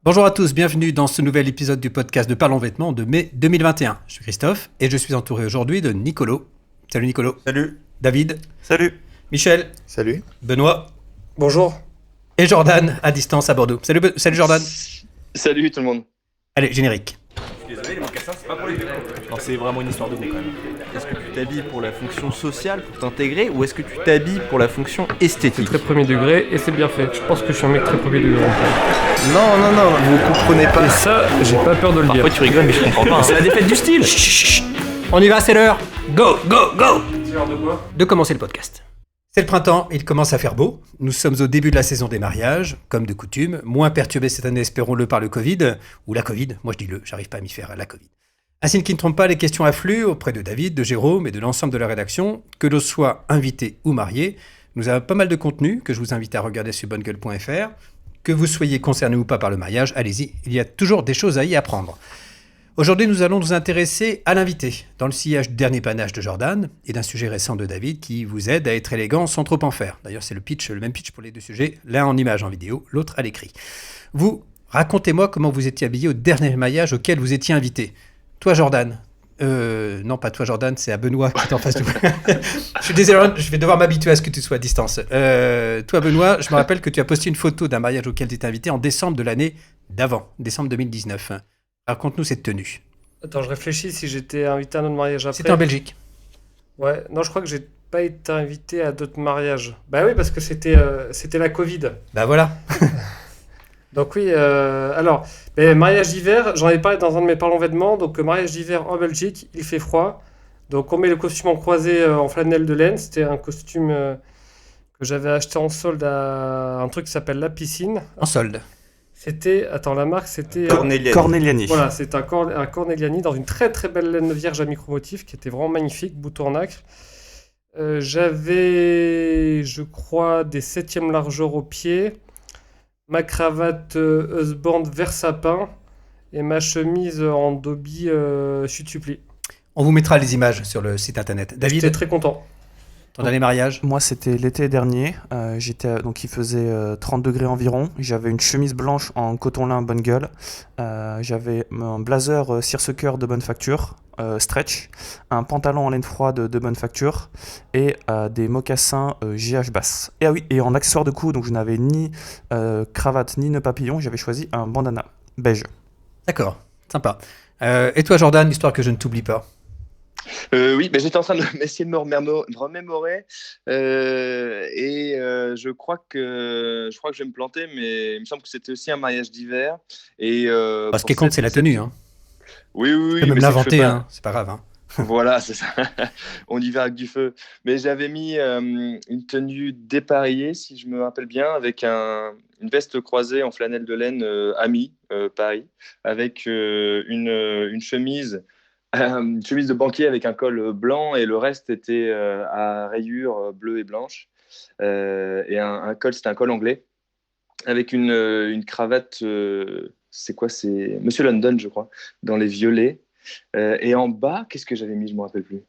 Bonjour à tous, bienvenue dans ce nouvel épisode du podcast de Parlons Vêtements de mai 2021. Je suis Christophe et je suis entouré aujourd'hui de Nicolo. Salut Nicolo. Salut. David. Salut. Michel. Salut. Benoît. Bonjour. Et Jordan à distance à Bordeaux. Salut Jordan. Salut tout le monde. Allez, générique. Désolé, les mocassins, c'est pas pour les vieux. Non, c'est vraiment une histoire de goût quand même. Est-ce que tu t'habilles pour la fonction sociale, pour t'intégrer, ou est-ce que tu t'habilles pour la fonction esthétique? Très premier degré et c'est bien fait. Je pense que je suis un mec très premier degré. Non, vous comprenez pas. Et ça, j'ai pas peur de le dire. Parfois tu rigoles, mais je comprends pas. C'est la défaite du style. Chut. On y va, c'est l'heure. Go. C'est l'heure de quoi ? De commencer le podcast. C'est le printemps, il commence à faire beau. Nous sommes au début de la saison des mariages, comme de coutume, moins perturbé cette année, espérons-le, par le Covid, ou la Covid, moi je dis j'arrive pas à m'y faire, la Covid. Un signe qui ne trompe pas, les questions affluent auprès de David, de Jérôme et de l'ensemble de la rédaction, que l'on soit invité ou marié. Nous avons pas mal de contenu que je vous invite à regarder sur bonnegueule.fr. Que vous soyez concerné ou pas par le mariage, allez-y, il y a toujours des choses à y apprendre. Aujourd'hui, nous allons nous intéresser à l'invité, dans le sillage du dernier panache de Jordan et d'un sujet récent de David qui vous aide à être élégant sans trop en faire. D'ailleurs, c'est le même pitch pour les deux sujets, l'un en image en vidéo, l'autre à l'écrit. Vous, racontez-moi comment vous étiez habillé au dernier mariage auquel vous étiez invité. Toi, Jordan. Non, pas toi, Jordan, c'est à Benoît qui est en face de moi. Je suis désolé, je vais devoir m'habituer à ce que tu sois à distance. Toi, Benoît, je me rappelle que tu as posté une photo d'un mariage auquel tu étais invité en décembre de l'année d'avant, décembre 2019. Raconte-nous cette tenue. Attends, je réfléchis si j'étais invité à un autre mariage après. C'était en Belgique. Ouais, non, je crois que j'ai pas été invité à d'autres mariages. Bah oui, parce que c'était la Covid. Bah voilà. Donc oui, alors, mariage d'hiver, j'en ai parlé dans un de mes Parlons Vêtements. Donc mariage d'hiver en Belgique, il fait froid. Donc on met le costume en croisé en flanelle de laine. C'était un costume que j'avais acheté en solde à un truc qui s'appelle La Piscine. En solde. C'était, attends, la marque c'était... Corneliani. Voilà, c'est un Corneliani dans une très très belle laine vierge à micromotif qui était vraiment magnifique, bouton en nacre. J'avais, je crois, des 7e largeur aux pieds, ma cravate Husband vert sapin et ma chemise en dobby chute-suppli. On vous mettra les images sur le site internet. David, j'étais très content. Ton dernier mariage? Moi, c'était l'été dernier. Donc, il faisait 30 degrés environ. J'avais une chemise blanche en coton lin bonne gueule. J'avais un blazer seersucker de bonne facture, stretch, un pantalon en laine froide de bonne facture et des mocassins GH basse. Et ah oui, et en accessoire de cou, donc je n'avais ni cravate ni nœud papillon. J'avais choisi un bandana beige. D'accord, sympa. Et toi, Jordan, histoire que je ne t'oublie pas? Oui, j'étais en train d'essayer de me remémorer et je crois que je vais me planter, mais il me semble que c'était aussi un mariage d'hiver. Et ce qui compte, c'est la tenue. Hein. Oui. Tu peux même l'inventer, hein. C'est pas grave. Hein. Voilà, c'est ça. On y va avec du feu. Mais j'avais mis une tenue dépareillée, si je me rappelle bien, avec une veste croisée en flanelle de laine Ami, Paris, avec une chemise. Une chemise de banquier avec un col blanc et le reste était à rayures bleues et blanches. Et un col, c'était un col anglais avec une cravate, c'est quoi? C'est Monsieur London, je crois, dans les violets. Et en bas, qu'est-ce que j'avais mis? Je ne me rappelle plus.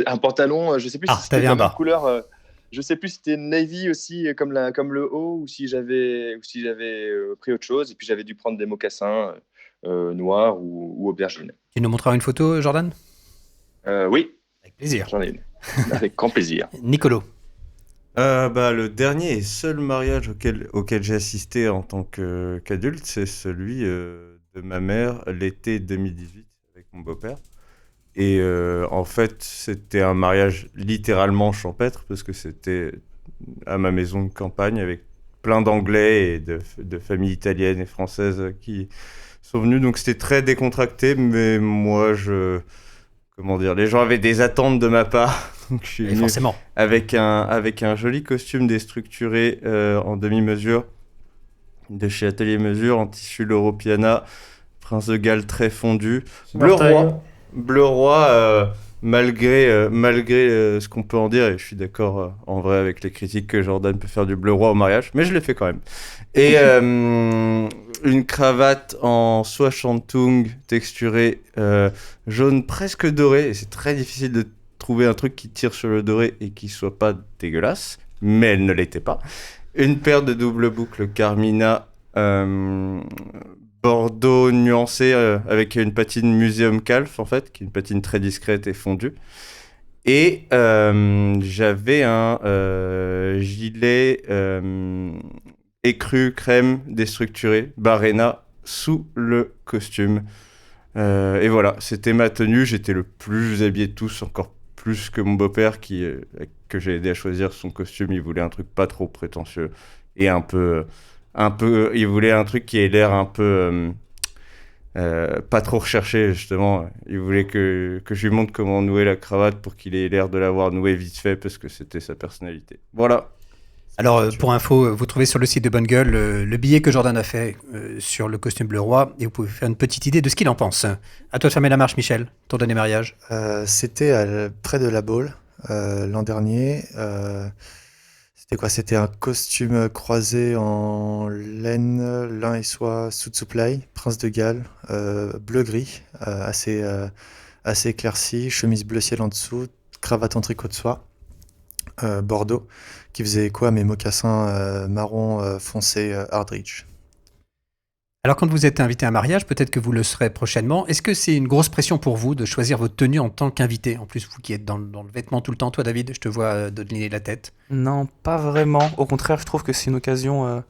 Un pantalon, je ne sais plus si c'était un bas. Une couleur. Je ne sais plus si c'était navy aussi, comme le haut, ou si j'avais pris autre chose. Et puis j'avais dû prendre des mocassins noirs ou aubergines. Tu nous montreras une photo, Jordan? Oui. Avec plaisir. J'en ai une. Avec grand plaisir. Nicolo. Le dernier et seul mariage auquel j'ai assisté en tant qu'adulte, c'est celui de ma mère l'été 2018 avec mon beau-père. Et en fait, c'était un mariage littéralement champêtre parce que c'était à ma maison de campagne avec plein d'anglais et de familles italiennes et françaises qui sont venus. Donc c'était très décontracté, mais moi, les gens avaient des attentes de ma part. Donc je suis venu forcément. Avec un joli costume déstructuré en demi-mesure de chez Atelier Mesure en tissu Loro-Piana, Prince de Galles très fondu, bleu roi malgré ce qu'on peut en dire, et je suis d'accord en vrai avec les critiques que Jordan peut faire du bleu roi au mariage, mais je l'ai fait quand même. Et une cravate en soie shantung texturée jaune presque doré, et c'est très difficile de trouver un truc qui tire sur le doré et qui soit pas dégueulasse, mais elle ne l'était pas. Une paire de double boucles Carmina bordeaux nuancé avec une patine Museum Calf en fait, qui est une patine très discrète et fondue. Et j'avais un gilet écru crème déstructuré Barena sous le costume. Et voilà, c'était ma tenue. J'étais le plus habillé de tous, encore plus que mon beau-père que j'ai aidé à choisir son costume. Il voulait un truc pas trop prétentieux et un peu, il voulait un truc qui ait l'air un peu pas trop recherché justement. Il voulait que je lui montre comment nouer la cravate pour qu'il ait l'air de l'avoir nouée vite fait parce que c'était sa personnalité. Voilà. Alors, pour info, vous trouvez sur le site de Bonne Gueule le billet que Jordan a fait sur le costume bleu roi et vous pouvez faire une petite idée de ce qu'il en pense. À toi de fermer la marche, Michel, ton dernier mariage. C'était près de la Baule l'an dernier. C'était quoi? C'était un costume croisé en laine, lin et soie, suit supply, Prince de Galles, bleu-gris, assez éclairci, chemise bleu ciel en dessous, cravate en tricot de soie, bordeaux, qui faisait écho à mes mocassins marron foncé Hardridge. Alors, quand vous êtes invité à un mariage, peut-être que vous le serez prochainement, est-ce que c'est une grosse pression pour vous de choisir votre tenue en tant qu'invité? En plus, vous qui êtes dans le vêtement tout le temps, toi David, je te vois donner la tête. Non, pas vraiment. Au contraire, je trouve que c'est une occasion.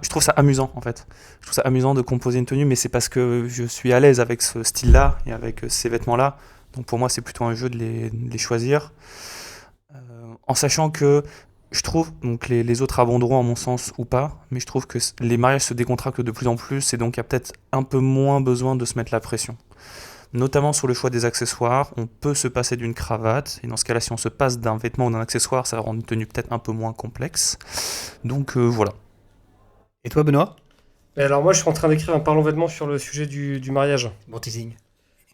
Je trouve ça amusant en fait. Je trouve ça amusant de composer une tenue, mais c'est parce que je suis à l'aise avec ce style-là et avec ces vêtements-là. Donc pour moi, c'est plutôt un jeu de les choisir. En sachant que je trouve, donc les autres abonderont à mon sens ou pas, mais je trouve que les mariages se décontractent de plus en plus et donc il y a peut-être un peu moins besoin de se mettre la pression. Notamment sur le choix des accessoires, on peut se passer d'une cravate, et dans ce cas-là, si on se passe d'un vêtement ou d'un accessoire, ça rend une tenue peut-être un peu moins complexe. Donc voilà. Et toi, Benoît? Et alors moi je suis en train d'écrire un parlons vêtements sur le sujet du mariage. Bon teasing.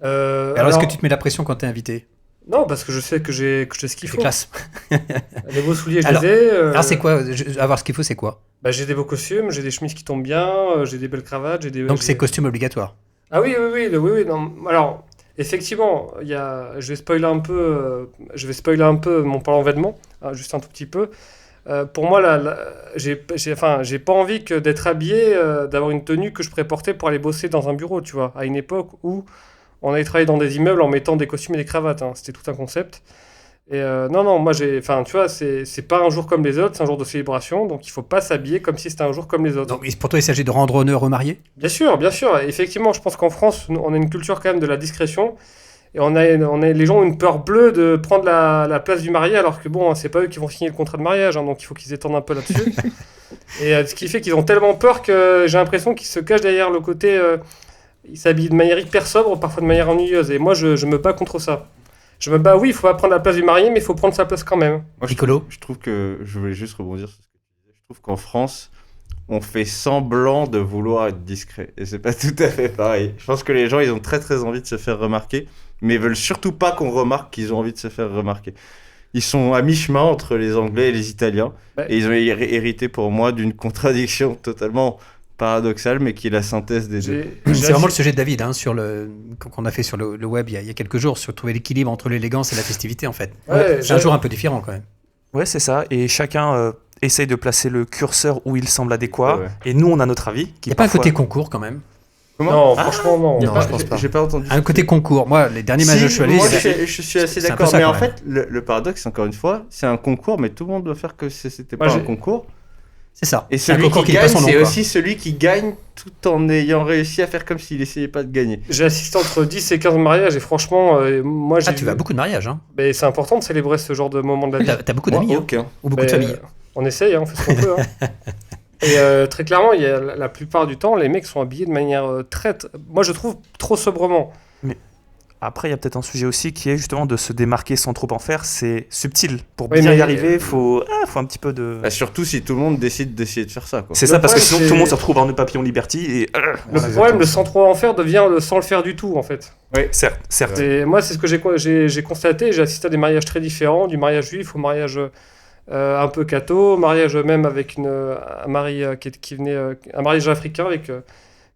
Alors Est-ce que tu te mets la pression quand t'es invité? Non, parce que je sais que j'ai ce qu'il C'est faut. classe. Les beaux souliers, je Alors- les ai. Alors, c'est quoi? Avoir ce qu'il faut, c'est quoi? Bah, j'ai des beaux costumes, j'ai des chemises qui tombent bien, j'ai des belles cravates, Donc, j'ai- c'est costume obligatoire. Ah oui, non. Alors, effectivement, je vais spoiler un peu mon parlant vêtements, hein, juste un tout petit peu. Pour moi, j'ai pas envie que d'être habillé, d'avoir une tenue que je pourrais porter pour aller bosser dans un bureau, tu vois, à une époque où on allait travailler dans des immeubles en mettant des costumes et des cravates, hein. C'était tout un concept. Et non, moi tu vois, c'est pas un jour comme les autres, c'est un jour de célébration, donc il faut pas s'habiller comme si c'était un jour comme les autres. Donc, pour toi, il s'agit de rendre honneur aux mariés? Bien sûr. Effectivement, je pense qu'en France, on a une culture quand même de la discrétion. Et les gens ont une peur bleue de prendre la place du marié, alors que bon, c'est pas eux qui vont signer le contrat de mariage, hein, donc il faut qu'ils étendent un peu là-dessus. Et ce qui fait qu'ils ont tellement peur que j'ai l'impression qu'ils se cachent derrière le côté. Ils s'habillent de manière hyper sobre, parfois de manière ennuyeuse. Et moi, je me bats contre ça. Je me bats, oui, il faut pas prendre la place du marié, mais il faut prendre sa place quand même. Moi, Piccolo? je trouve que je voulais juste rebondir sur ce que tu disais. Je trouve qu'en France, on fait semblant de vouloir être discret. Et c'est pas tout à fait pareil. Je pense que les gens, ils ont très très envie de se faire remarquer, mais ils veulent surtout pas qu'on remarque qu'ils ont envie de se faire remarquer. Ils sont à mi-chemin entre les Anglais et les Italiens. Ouais. Et ils ont hérité pour moi d'une contradiction totalement paradoxale, mais qui est la synthèse des deux. C'est vraiment le sujet de David, hein, qu'on a fait sur le web il y a quelques jours, sur trouver l'équilibre entre l'élégance et la festivité, en fait. Ouais, C'est un jour un peu différent, quand même. Ouais, c'est ça. Et chacun essaye de placer le curseur où il semble adéquat. Ouais. Et nous, on a notre avis. Il n'y a pas un côté concours, quand même. Non, franchement, non. Non, je pense pas. J'ai pas entendu. Un côté concours. Moi, les derniers matchs que je suis allé, moi, c'est- je suis assez c'est un peu d'accord. ça, Mais quand en même. fait, le paradoxe, encore une fois, c'est un concours, mais tout le monde doit faire que c'était Moi, pas un j'ai- concours. c'est ça. Et C'est un celui concours qui qui n'est pas gagne, son nom, c'est quoi. aussi celui qui gagne tout en ayant réussi à faire comme s'il essayait pas de gagner. J'ai assisté entre 10 et 15 mariages et franchement, moi j'ai Ah, tu vas à beaucoup de mariages, hein. Mais c'est important de célébrer ce genre de moment de la vie. T'as beaucoup d'amis, Moi, hein, aucun. ou beaucoup Mais, de familles. On essaye, hein, on fait ce qu'on peut. Hein. Et très clairement, il y a, la plupart du temps, les mecs sont habillés de manière moi je trouve trop sobrement. Après, il y a peut-être un sujet aussi qui est justement de se démarquer sans trop en faire. C'est subtil. Pour Oui, bien mais- y arriver, faut un petit peu de. Bah, surtout si tout le monde décide d'essayer de faire ça. Quoi. C'est Le ça, parce que problème, sinon c'est- tout le monde se retrouve en nœud papillon Liberty et. Le problème, le sans trop en faire devient le sans le faire du tout, en fait. Certes. Et moi, c'est ce que j'ai constaté. J'ai assisté à des mariages très différents, du mariage juif au mariage un peu catho, mariage même avec un mari qui venait, un mariage africain avec.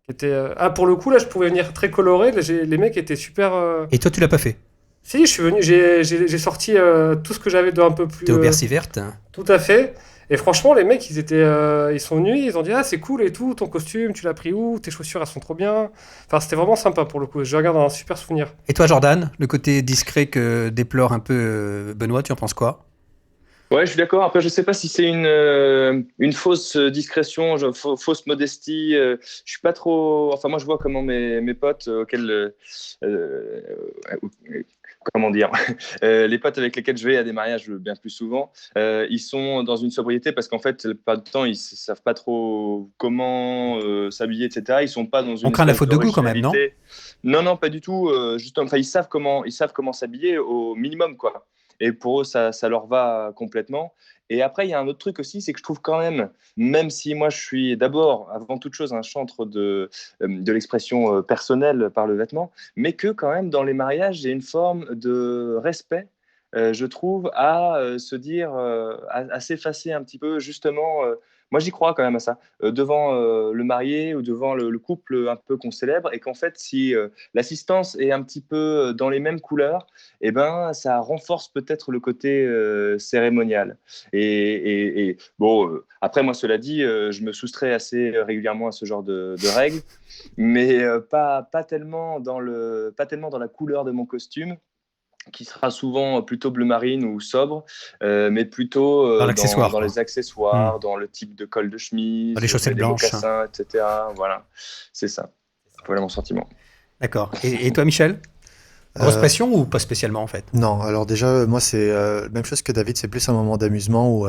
Qui était, pour le coup, là, je pouvais venir très coloré. Là, les mecs étaient super. Et toi, tu l'as pas fait. Si, je suis venu, j'ai sorti tout ce que j'avais de un peu plus. T'es au Bercy verte. Tout à fait. Et franchement, les mecs, ils sont venus, ils ont dit ah c'est cool et tout, ton costume, tu l'as pris où, tes chaussures elles sont trop bien. Enfin, c'était vraiment sympa pour le coup. Je regarde un super souvenir. Et toi, Jordan, le côté discret que déplore un peu Benoît, tu en penses quoi? Ouais, je suis d'accord. Après, je sais pas si c'est une fausse discrétion, fausse modestie. Je suis pas trop. Enfin, moi, je vois comment mes potes auxquels, comment dire, les potes avec lesquels je vais à des mariages bien plus souvent, ils sont dans une sobriété parce qu'en fait, la plupart du temps, ils savent pas trop comment s'habiller, etc. Ils sont pas dans une. On craint la faute de goût quand même, non? Non, pas du tout. Justement, enfin, ils savent comment s'habiller au minimum, quoi. Et pour eux, ça leur va complètement. Et après, il y a un autre truc aussi, c'est que je trouve quand même si moi je suis d'abord, avant toute chose, un chantre de l'expression personnelle par le vêtement, mais que quand même dans les mariages, j'ai une forme de respect, je trouve, à se dire, à s'effacer un petit peu, justement. Moi, j'y crois quand même à ça, devant le marié ou devant le couple un peu qu'on célèbre, et qu'en fait, si l'assistance est un petit peu dans les mêmes couleurs, eh ben, ça renforce peut-être le côté cérémonial. Et bon, après, moi, cela dit, je me soustrais assez régulièrement à ce genre de règles, mais pas tellement dans la couleur de mon costume, qui sera souvent plutôt bleu marine ou sobre, mais plutôt Dans l'accessoire, dans quoi. les accessoires, dans le type de col de chemise, Dans les chaussettes des blanches. mocassins, etc. Voilà, c'est ça. Voilà mon sentiment. D'accord. Et toi, Michel? Grosse Euh, pression ou pas spécialement en fait? Non, alors déjà, moi, c'est la même chose que David, c'est plus un moment d'amusement où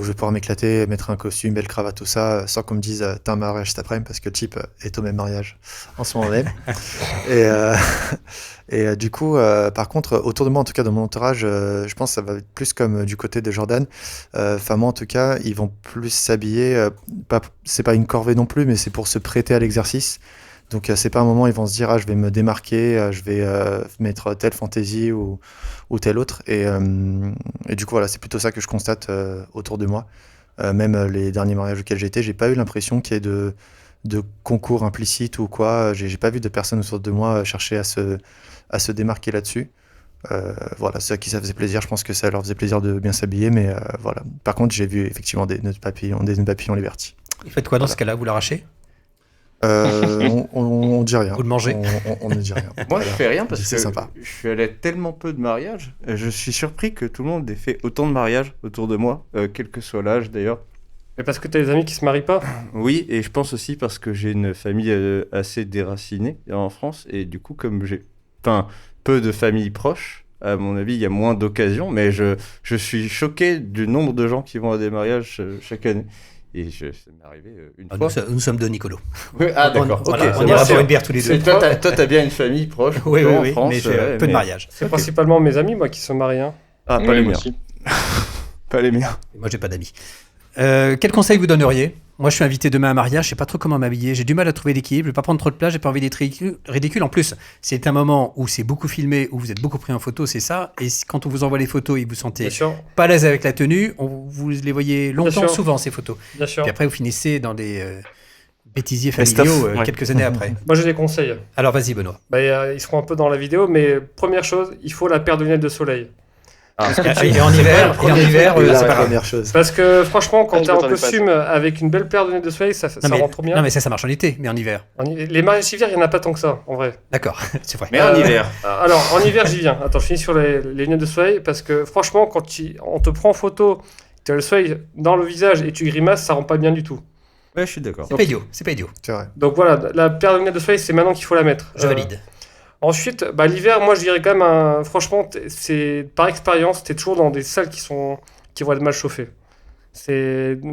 je vais pouvoir m'éclater, mettre un costume, belle cravate, tout ça, sans qu'on me dise t'as un mariage cet après-midi, parce que le type est au même mariage en ce moment même. Et, du coup, par contre, autour de moi, en tout cas dans mon entourage, je pense que ça va être plus comme du côté de Jordan. Enfin, moi, en tout cas, ils vont plus s'habiller, c'est pas une corvée non plus, mais c'est pour se prêter à l'exercice. Donc c'est pas un moment où ils vont se dire ah je vais me démarquer, je vais mettre telle fantaisie ou telle autre et du coup voilà c'est plutôt ça que je constate autour de moi. Même les derniers mariages auxquels j'ai été, j'ai pas eu l'impression qu'il y ait de concours implicite ou quoi. J'ai pas vu de personnes autour de moi chercher à se démarquer là-dessus. Voilà, ceux à qui ça faisait plaisir, je pense que ça leur faisait plaisir de bien s'habiller, mais voilà. Par contre, j'ai vu effectivement des nœuds papillons liberty. Vous faites quoi dans Voilà. ce cas-là? Vous l'arrachez? On dit rien. Vous le mangez? On ne dit rien. Moi, Voilà. je fais rien parce C'est que sympa. je suis allé à tellement peu de mariages. Je suis surpris que tout le monde ait fait autant de mariages autour de moi, quel que soit l'âge d'ailleurs. Mais parce que t'as des amis qui se marient pas. Oui, et je pense aussi parce que j'ai une famille assez déracinée en France, et du coup, comme j'ai peu de familles proches, à mon avis, il y a moins d'occasions, mais je suis choqué du nombre de gens qui vont à des mariages chaque année. Et ça m'est arrivé une fois. Nous sommes deux Nicolas. Ouais, ah, d'accord. Voilà, Ok, on ira boire une bière tous les deux. Et toi, t'as bien une famille proche Oui, toi, en oui, France, mais j'ai peu de mariages. C'est principalement mes amis, moi, qui se marient. Hein. Ah, pas Ouais, les moi miens. aussi. Pas les miens. Moi, j'ai pas d'amis. Quel conseil vous donneriez? Moi, je suis invité demain à un mariage, je sais pas trop comment m'habiller, j'ai du mal à trouver l'équilibre, je vais pas prendre trop de place, j'ai pas envie d'être ridicule. En plus, c'est un moment où c'est beaucoup filmé, où vous êtes beaucoup pris en photo, c'est ça. Et quand on vous envoie les photos et que vous sentez Bien sûr, pas à l'aise avec la tenue, vous les voyez longtemps, sûr. souvent, ces photos. bien sûr. Puis après, vous finissez dans des bêtisiers Best-of, familiaux ouais. quelques années après. Moi, j'ai des conseils. Alors, vas-y, Benoît. Bah, ils seront un peu dans la vidéo, mais première chose, il faut la paire de lunettes de soleil. Et en hiver, c'est pas la grave. première chose. Parce que franchement, quand Ah, je t'es en m'attendais pas à costume avec une belle paire de lunettes de soleil, ça Non, mais, rend trop bien. non, mais ça marche en été, mais en hiver. Les mariages d'hiver, il n'y en a pas tant que ça, en vrai. D'accord, c'est vrai. Mais en hiver. Alors, en hiver, j'y viens. Attends, je finis sur les lunettes de soleil, parce que franchement, quand on te prend en photo, tu as le soleil dans le visage et tu grimaces, ça rend pas bien du tout. Ouais, je suis d'accord. C'est pas idiot, c'est pas idiot. C'est vrai. Donc voilà, la paire de lunettes de soleil, c'est maintenant qu'il faut la mettre. Je valide. Ensuite, bah, l'hiver, moi je dirais quand même, franchement, c'est par expérience, t'es toujours dans des salles qui vont être mal chauffées.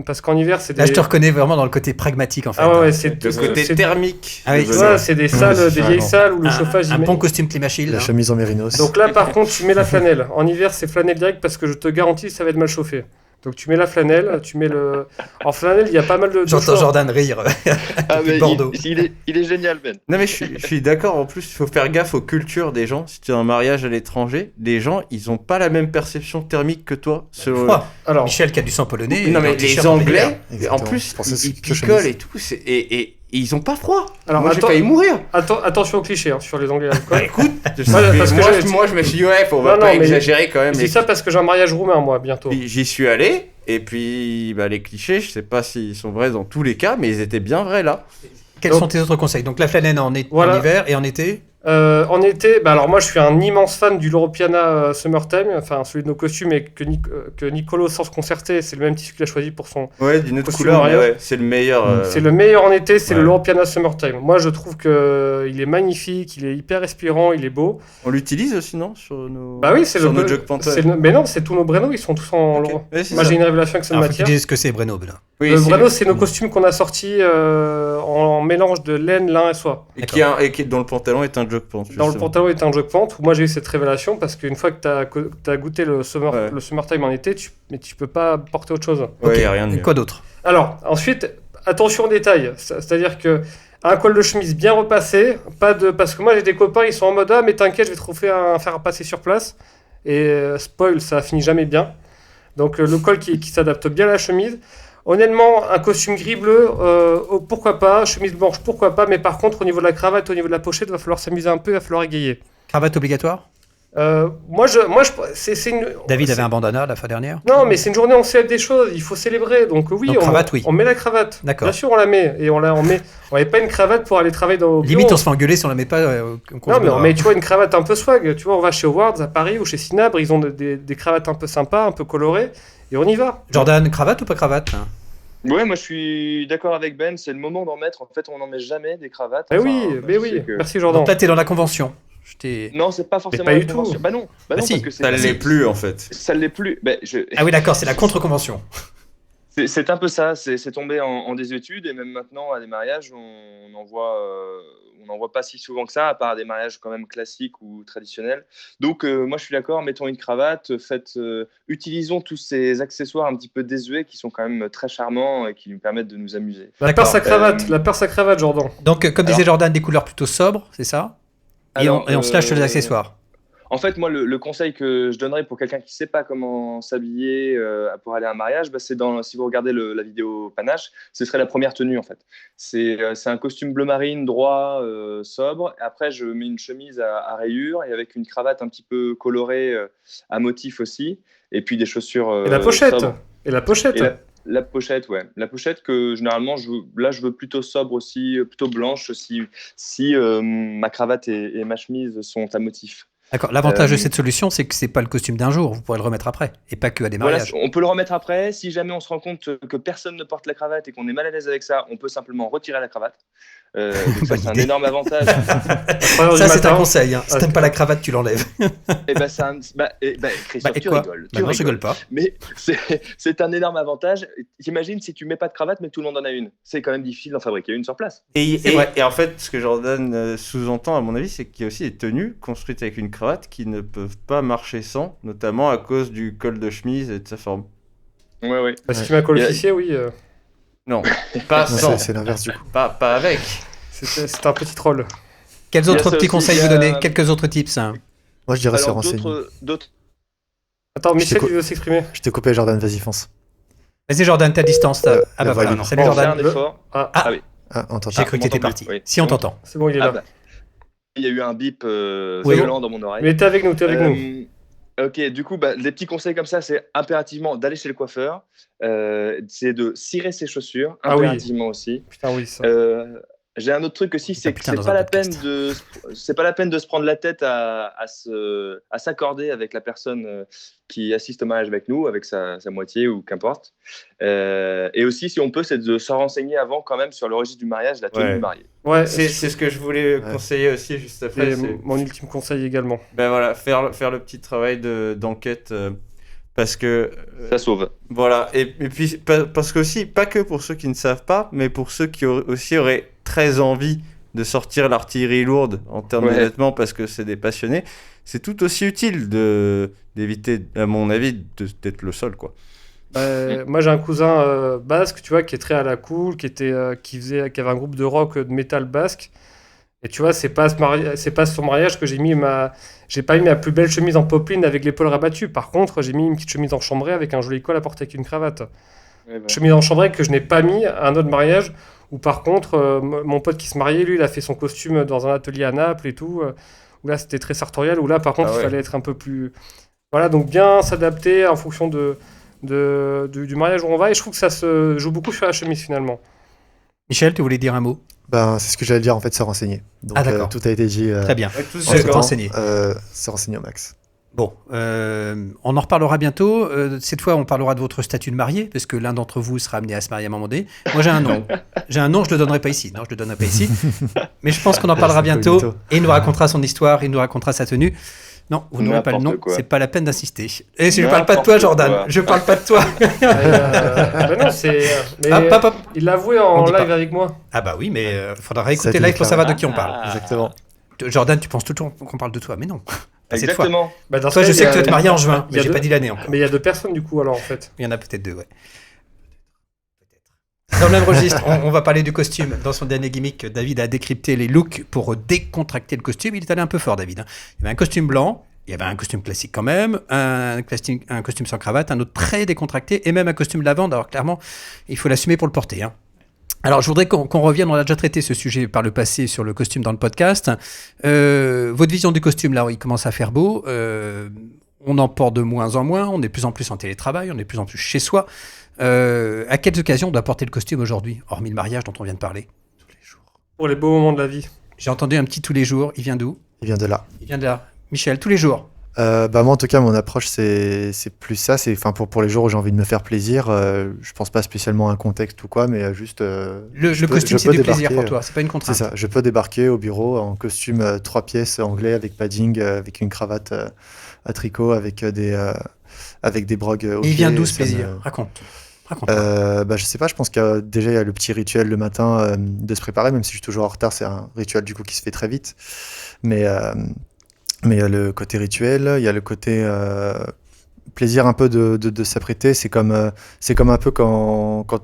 Parce qu'en hiver, c'est des. Là, je te reconnais vraiment dans le côté pragmatique, en fait. Ah ouais, c'est Le côté thermique. Ah oui, de c'est Benoît. c'est des salles, des vieilles salles où le un chauffage. il met- bon costume Climachill. La hein. chemise en mérinos. Donc là, par contre, tu mets la flanelle. En hiver, c'est flanelle direct parce que je te garantis, ça va être mal chauffé. Donc tu mets la flanelle, tu mets le. En flanelle, il y a pas mal de. J'entends choix. Jordan rire. Ah, mais Bordeaux. il est génial, Ben. Non mais je suis d'accord, en plus il faut faire gaffe aux cultures des gens. Si tu as un mariage à l'étranger, les gens ils ont pas la même perception thermique que toi. Froid. Alors, Michel qui a du sang polonais. Non et mais un les t-shirt en hiver. Anglais, en Exactement. plus C'est pour ça que ils c'est que picolent chemise. et tout, et ils ont pas froid. Alors, Moi, j'ai attends- failli mourir. Attention aux clichés sur les Anglais. Bah, écoute, parce que moi, je me suis dit, ouais, faut Non, pas non, mais exagérer quand même. Je dis ça parce que j'ai un mariage roumain, moi, bientôt. Puis j'y suis allé, et puis les clichés, je sais pas s'ils sont vrais dans tous les cas, mais ils étaient bien vrais là. Quels sont tes autres conseils? Donc la flanelle en Voilà. hiver et en été? En été, alors moi je suis un immense fan du L'Europeana Summertime, enfin celui de nos costumes, et que Nicolo, sans se concerter, c'est le même tissu qu'il a choisi pour son. Ouais, d'une autre Costume couleur, mais mariage. ouais, c'est le meilleur. C'est le meilleur en été, c'est ouais. le L'Europeana Summertime. Moi je trouve que il est magnifique, il est hyper respirant, il est beau. On l'utilise aussi, non, sur nos. Bah oui, c'est sur le. nos Jug Panther. Mais non, c'est tous nos Breno, ils sont tous en. Ok. Ouais, c'est Moi ça. j'ai une révélation avec cette Alors, faut que tu matière. dises ce que c'est Breno, là. Oui, Le c'est- Breno, c'est nos costumes qu'on a sortis en mélange de laine, lin et soie. Et dont le pantalon est un Jug Pant. Dans le justement. pantalon est un jog pant. Moi j'ai eu cette révélation parce qu'une fois que tu as goûté le summertime en été, tu peux pas porter autre chose. Ouais, Ok. y a rien de Et mieux. quoi d'autre? Alors ensuite, attention aux détails. C'est-à-dire que un col de chemise bien repassé, parce que moi j'ai des copains, ils sont en mode ah mais t'inquiète, je vais te faire passer sur place. Et spoil, ça finit jamais bien. Donc le col qui s'adapte bien à la chemise. Honnêtement, un costume gris-bleu, pourquoi pas, chemise blanche, pourquoi pas, mais par contre, au niveau de la cravate, au niveau de la pochette, il va falloir s'amuser un peu, il va falloir égayer. Cravate obligatoire? C'est une. David c'est- avait un bandana la fois dernière. Non, mais c'est une journée, on célèbre des choses, il faut célébrer. Donc oui, Donc, cravate, oui. on met la cravate. D'accord. Bien sûr, on la met. Et on met pas une cravate pour aller travailler dans. au Limite, bureau. on se fait engueuler si on la met pas. Non, mais on met, tu vois, une cravate un peu swag. Tu vois, on va chez Howard's à Paris ou chez Cinabre, ils ont des cravates un peu sympas, un peu colorées, et on y va. Jordan, cravate ou pas cravate, hein? Ouais, moi je suis d'accord avec Ben, c'est le moment d'en mettre. En fait, on n'en met jamais des cravates. Mais Enfin, oui, bah, mais je oui. sais que- Merci Jordan. Donc là, t'es dans la convention. Je t'ai- Non, c'est pas forcément pas la du tout. convention. Bah non, Bah parce si. que c'est Ça l'est plus en fait. Ça l'est plus. Ah oui, d'accord, c'est la contre-convention. C'est un peu ça, c'est tombé en désuétude et même maintenant à des mariages, on n'en voit pas si souvent que ça, à part des mariages quand même classiques ou traditionnels. Donc moi je suis d'accord, mettons une cravate, utilisons tous ces accessoires un petit peu désuets qui sont quand même très charmants et qui nous permettent de nous amuser. La D'accord. perce à cravate, Jordan. Donc, comme disait Jordan, des couleurs plutôt sobres, c'est ça? Et Alors, on se lâche sur les accessoires. En fait, moi, le conseil que je donnerais pour quelqu'un qui ne sait pas comment s'habiller pour aller à un mariage, bah, c'est si vous regardez la vidéo Panache, ce serait la première tenue en fait. C'est un costume bleu marine, droit, sobre. Et après, je mets une chemise à rayures et avec une cravate un petit peu colorée à motif aussi. Et puis des chaussures Et la pochette. sobres. Et la pochette. Et la pochette, ouais. La pochette que généralement, je veux plutôt sobre aussi, plutôt blanche si ma cravate et ma chemise sont à motif. D'accord. L'avantage de cette solution, c'est que c'est pas le costume d'un jour. Vous pourrez le remettre après. Et pas que à des Voilà, mariages. on peut le remettre après. Si jamais on se rend compte que personne ne porte la cravate et qu'on est mal à l'aise avec ça, on peut simplement retirer la cravate. Donc ça, Bonne c'est un idée. énorme avantage. Ça, c'est un conseil. Hein. Si t'aimes pas la cravate, tu l'enlèves. Et Christophe, Et tu quoi? rigoles. Bah non, je rigole pas. Mais c'est un énorme avantage. T'imagines si tu mets pas de cravate, mais que tout le monde en a une. C'est quand même difficile d'en fabriquer une sur place. C'est vrai. Et en fait, ce que Jordan sous-entend, à mon avis, c'est qu'il y a aussi des tenues construites avec une cravate qui ne peuvent pas marcher sans, notamment à cause du col de chemise et de sa forme. Ouais. Si tu mets un col officier, oui. Non, pas Non, sans. c'est l'inverse du coup. Pas avec. C'est un petit troll. Quels Il y a autres ça petits aussi, conseils il y vous a- donnez? Quelques autres tips, hein. Moi, je dirais se Alors renseigner. d'autres. Attends, Michel, co- il veut s'exprimer. Je t'ai coupé, Jordan, vas-y, fonce. Vas-y, Jordan, t'as distance. Là. Ah bah la voix voilà. libre. Salut On fait Jordan. un effort. Ah, oui. Ah, on t'entend. J'ai cru que on t'étais m'entend parti. plus, oui. Si, on t'entend. c'est bon, il est là. Il y a eu un bip Oui. violent dans mon oreille. Mais t'es avec nous, t'es avec nous. Ok, du coup, des petits conseils comme ça, c'est impérativement d'aller chez le coiffeur, c'est de cirer ses chaussures, Ah oui. impérativement aussi. Putain, oui, ça. J'ai un autre truc aussi, c'est que putain c'est dans pas un la podcast. peine de se prendre la tête à s'accorder avec la personne qui assiste au mariage avec nous, avec sa moitié ou qu'importe. Et aussi, si on peut, c'est de se renseigner avant quand même sur le registre du mariage, la tenue Ouais. du marié. Ouais, C'est ce que je voulais Ouais. conseiller aussi juste après. c'est mon ultime conseil également. Ben voilà, faire le petit travail d'enquête parce que Ça sauve. voilà, et puis parce que aussi, pas que pour ceux qui ne savent pas, mais pour ceux qui aussi auraient très envie de sortir l'artillerie lourde en termes de Ouais. vêtements parce que c'est des passionnés, c'est tout aussi utile d'éviter, à mon avis, d'être le seul, quoi. Moi, j'ai un cousin basque, tu vois, qui est très à la cool, qui avait un groupe de rock, de métal basque. Et tu vois, c'est pas son mariage que j'ai pas mis ma plus belle chemise en popeline avec l'épaule rabattue. Par contre, j'ai mis une petite chemise en chambrée avec un joli col à porter avec une cravate. Ouais, Chemise en chambrée que je n'ai pas mis à un autre mariage Ou par contre, mon pote qui se mariait, lui, il a fait son costume dans un atelier à Naples et tout, où là, c'était très sartorial, où là, par contre, il fallait être un peu plus... Voilà, donc bien s'adapter en fonction du mariage où on va, et je trouve que ça se joue beaucoup sur la chemise, finalement. Michel, tu voulais dire un mot? Ben, c'est ce que j'allais dire, en fait, se renseigner. Donc, d'accord. tout a été dit. Très bien. Tout On s'est renseigné. Se renseigner au max. Bon, on en reparlera bientôt. Cette fois, on parlera de votre statut de marié, parce que l'un d'entre vous sera amené à se marier à un moment donné. Moi, j'ai un nom. Je le donnerai pas ici. Non, je le donnerai pas ici. Mais je pense qu'on en parlera bientôt. Et il nous racontera son histoire, il nous racontera sa tenue. Non, vous n'aurez pas le nom, c'est pas la peine d'insister. Et je parle pas de toi, Jordan. Je parle pas de toi. Ben non, mais il l'a avoué en live avec moi. Ah bah oui, mais faudra réécouter live pour savoir de qui on parle. Exactement. Jordan, tu penses tout le temps qu'on parle de toi, mais non. Exactement. Bah, Toi, je sais que tu vas te marier en juin, mais j'ai pas dit l'année encore. Mais il y a 2 personnes du coup, alors en fait. Il y en a peut-être 2, ouais. Dans le même registre, on va parler du costume. Dans son dernier gimmick, David a décrypté les looks pour décontracter le costume. Il est allé un peu fort, David. Il y avait un costume blanc, il y avait un costume classique quand même, un costume sans cravate, un autre très décontracté, et même un costume lavande. Alors clairement, il faut l'assumer pour le porter. Alors je voudrais qu'on revienne, on a déjà traité ce sujet par le passé sur le costume dans le podcast. Votre vision du costume, là, il commence à faire beau. On en porte de moins en moins, on est de plus en plus en télétravail, on est de plus en plus chez soi. À quelles occasions on doit porter le costume aujourd'hui, hormis le mariage dont on vient de parler? Tous les jours. Pour les beaux moments de la vie. J'ai entendu un petit tous les jours, il vient d'où? Il vient de là. Il vient de là. Michel, tous les jours? Bah moi en tout cas mon approche c'est plus ça, c'est enfin pour les jours où j'ai envie de me faire plaisir, je pense pas spécialement à un contexte ou quoi, mais juste le costume c'est du plaisir pour toi, c'est pas une contrainte. C'est ça, je peux débarquer au bureau en costume 3 pièces anglais avec padding, avec une cravate à tricot, avec des brogues au Et il vient pied, d'où ce ça plaisir? me- Raconte. Bah je sais pas, je pense qu'il y a déjà il y a le petit rituel le matin de se préparer, même si je suis toujours en retard, c'est un rituel du coup qui se fait très vite, mais il y a le côté rituel, il y a le côté plaisir un peu de s'apprêter. C'est comme un peu quand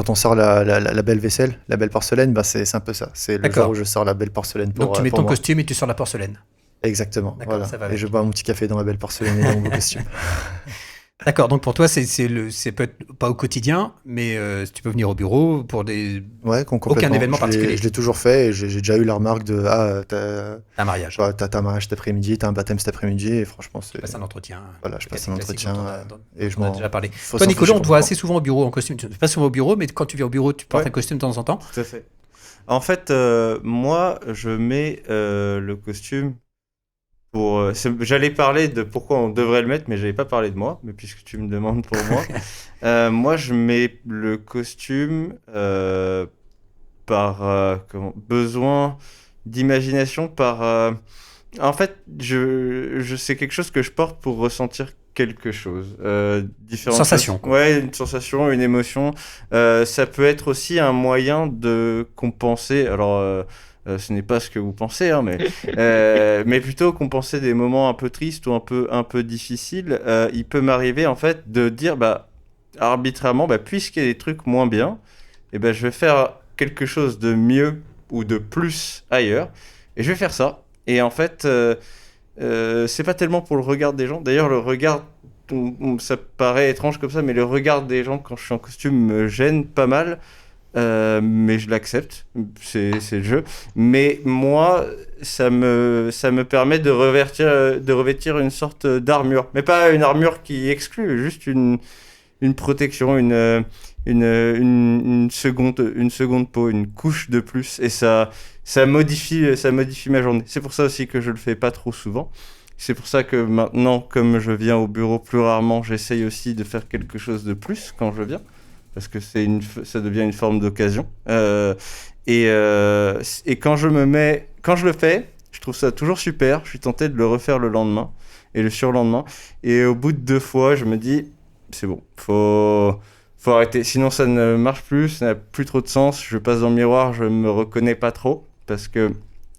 on sort la belle vaisselle, la belle porcelaine, bah c'est un peu ça. C'est le D'accord. jour où je sors la belle porcelaine pour Donc tu mets pour ton moi. costume et tu sors la porcelaine. Exactement, D'accord, voilà. ça va Et avec. je bois mon petit café dans la belle porcelaine et dans mon beau costume. D'accord, donc pour toi c'est peut-être pas au quotidien, mais tu peux venir au bureau pour Ouais, complètement. événement particulier. Je l'ai toujours fait et j'ai déjà eu la remarque de t'as un mariage. t'as un mariage cet après-midi, t'as un baptême cet après-midi et franchement c'est Tu passes un entretien. voilà, je passe un classique entretien dont et je on a m'en déjà parlé. faut Toi s'en Nicolas, fiche on te voit complètement. assez souvent au bureau en costume. Tu ne pas souvent au bureau, mais quand tu viens au bureau, tu portes Ouais. un costume de temps en temps. Tout à fait. En fait, moi, je mets le costume pour. J'allais parler de pourquoi on devrait le mettre, mais j'allais pas parler de moi. Mais puisque tu me demandes pour moi, moi, je mets le costume par besoin d'imagination, En fait, c'est quelque chose que je porte pour ressentir quelque chose. Différentes Sensation, choses. quoi. Ouais, une sensation, une émotion. Ça peut être aussi un moyen de compenser. Alors, ce n'est pas ce que vous pensez, hein, mais plutôt compenser des moments un peu tristes ou un peu difficiles. Il peut m'arriver en fait de dire, bah, arbitrairement, bah, puisqu'il y a des trucs moins bien, et ben, je vais faire quelque chose de mieux ou de plus ailleurs, et je vais faire ça. Et en fait, c'est pas tellement pour le regard des gens. D'ailleurs, le regard, ça paraît étrange comme ça, mais le regard des gens quand je suis en costume me gêne pas mal. Mais je l'accepte, c'est le jeu. Mais moi, ça me permet de revêtir une sorte d'armure. Mais pas une armure qui exclut, juste une protection, une seconde peau, une couche de plus. Et ça modifie ma journée. C'est pour ça aussi que je le fais pas trop souvent. C'est pour ça que maintenant, comme je viens au bureau plus rarement, j'essaye aussi de faire quelque chose de plus quand je viens. Parce que ça devient une forme d'occasion. Et quand je le fais, je trouve ça toujours super. Je suis tenté de le refaire le lendemain et le surlendemain. Et au bout de 2 fois, je me dis, c'est bon, faut arrêter. Sinon, ça ne marche plus, ça n'a plus trop de sens. Je passe dans le miroir, je me reconnais pas trop parce que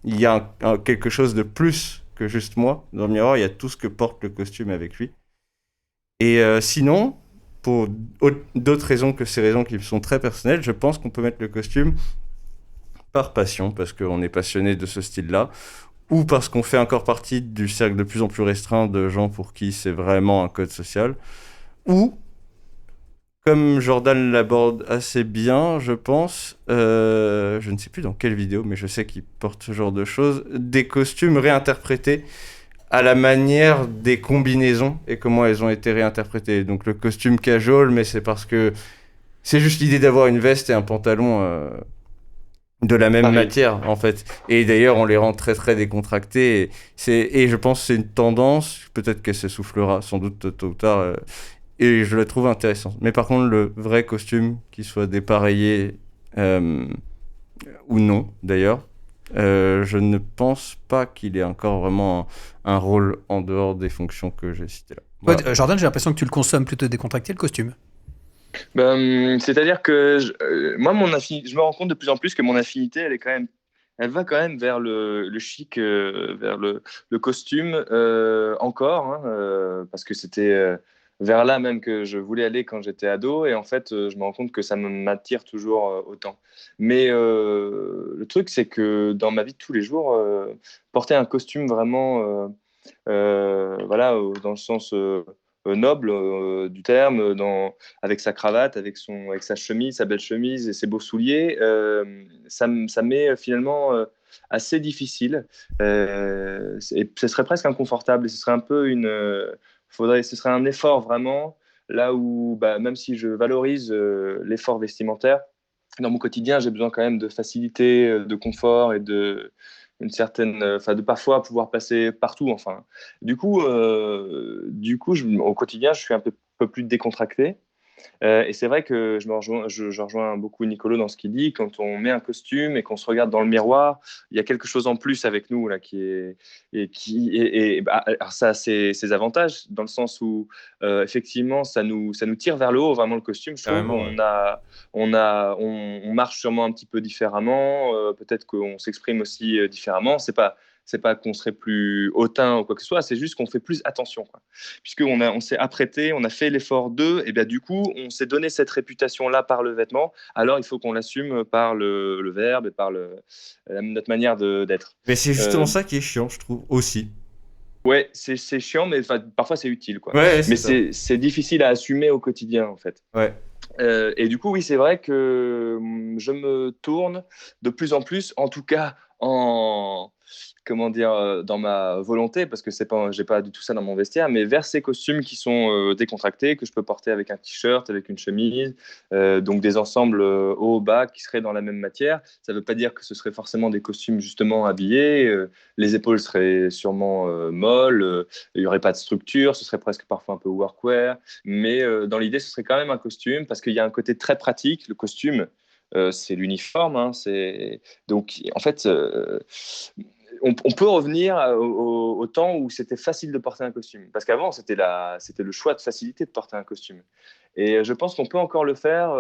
il y a quelque chose de plus que juste moi. Dans le miroir, il y a tout ce que porte le costume avec lui. Et sinon, pour d'autres raisons que ces raisons qui sont très personnelles, je pense qu'on peut mettre le costume par passion, parce qu'on est passionné de ce style-là, ou parce qu'on fait encore partie du cercle de plus en plus restreint de gens pour qui c'est vraiment un code social, ou comme Jordan l'aborde assez bien, je pense, je ne sais plus dans quelle vidéo, mais je sais qu'il porte ce genre de choses, des costumes réinterprétés à la manière des combinaisons et comment elles ont été réinterprétées. Donc le costume casual, mais c'est parce que c'est juste l'idée d'avoir une veste et un pantalon de la même matière, en fait. Et d'ailleurs, on les rend très très décontractés. Et je pense que c'est une tendance, peut-être qu'elle s'essoufflera sans doute tôt ou tard, et je la trouve intéressante. Mais par contre, le vrai costume, qu'il soit dépareillé ou non, d'ailleurs, je ne pense pas qu'il ait encore vraiment un rôle en dehors des fonctions que j'ai citées là. Voilà. Ouais, Jordan, j'ai l'impression que tu le consommes plutôt décontracté, le costume. C'est-à-dire que moi, je me rends compte de plus en plus que mon affinité, elle va quand même vers le chic, vers le costume encore, hein, parce que c'était vers là même que je voulais aller quand j'étais ado, et en fait, je me rends compte que ça m'attire toujours autant. Mais le truc, c'est que dans ma vie de tous les jours, porter un costume vraiment, voilà, dans le sens noble du terme, avec sa cravate, avec sa chemise, sa belle chemise et ses beaux souliers, ça m'est finalement assez difficile. Et ce serait presque inconfortable. Et ce serait un peu ce serait un effort vraiment, là où, bah, même si je valorise l'effort vestimentaire, dans mon quotidien, j'ai besoin quand même de facilité, de confort et une certaine, enfin, de parfois pouvoir passer partout. Enfin, au quotidien, je suis un peu plus décontracté. Et c'est vrai que je rejoins beaucoup Nicolo dans ce qu'il dit. Quand on met un costume et qu'on se regarde dans le miroir, il y a quelque chose en plus avec nous là alors ça a ses avantages dans le sens où effectivement ça nous tire vers le haut vraiment le costume. Je trouve on marche sûrement un petit peu différemment. Peut-être qu'on s'exprime aussi différemment. C'est pas qu'on serait plus hautain ou quoi que ce soit, c'est juste qu'on fait plus attention, quoi. On s'est apprêté, on a fait l'effort d'eux, et bien du coup, on s'est donné cette réputation-là par le vêtement, alors il faut qu'on l'assume par le verbe et par notre manière d'être. Mais c'est justement ça qui est chiant, je trouve, aussi. Ouais, c'est chiant, mais parfois c'est utile, quoi. Ouais, mais c'est difficile à assumer au quotidien, en fait. Ouais. Et du coup, oui, c'est vrai que je me tourne de plus en plus, en tout cas dans ma volonté, parce que j'ai pas du tout ça dans mon vestiaire, mais vers ces costumes qui sont décontractés, que je peux porter avec un t-shirt, avec une chemise, donc des ensembles haut, bas, qui seraient dans la même matière. Ça veut pas dire que ce seraient forcément des costumes justement habillés, les épaules seraient sûrement molles, il y aurait pas de structure, ce serait presque parfois un peu workwear, mais dans l'idée, ce serait quand même un costume, parce qu'il y a un côté très pratique, le costume, c'est l'uniforme, hein, donc en fait, on peut revenir au temps où c'était facile de porter un costume. Parce qu'avant, c'était le choix de facilité de porter un costume. Et je pense qu'on peut encore le faire,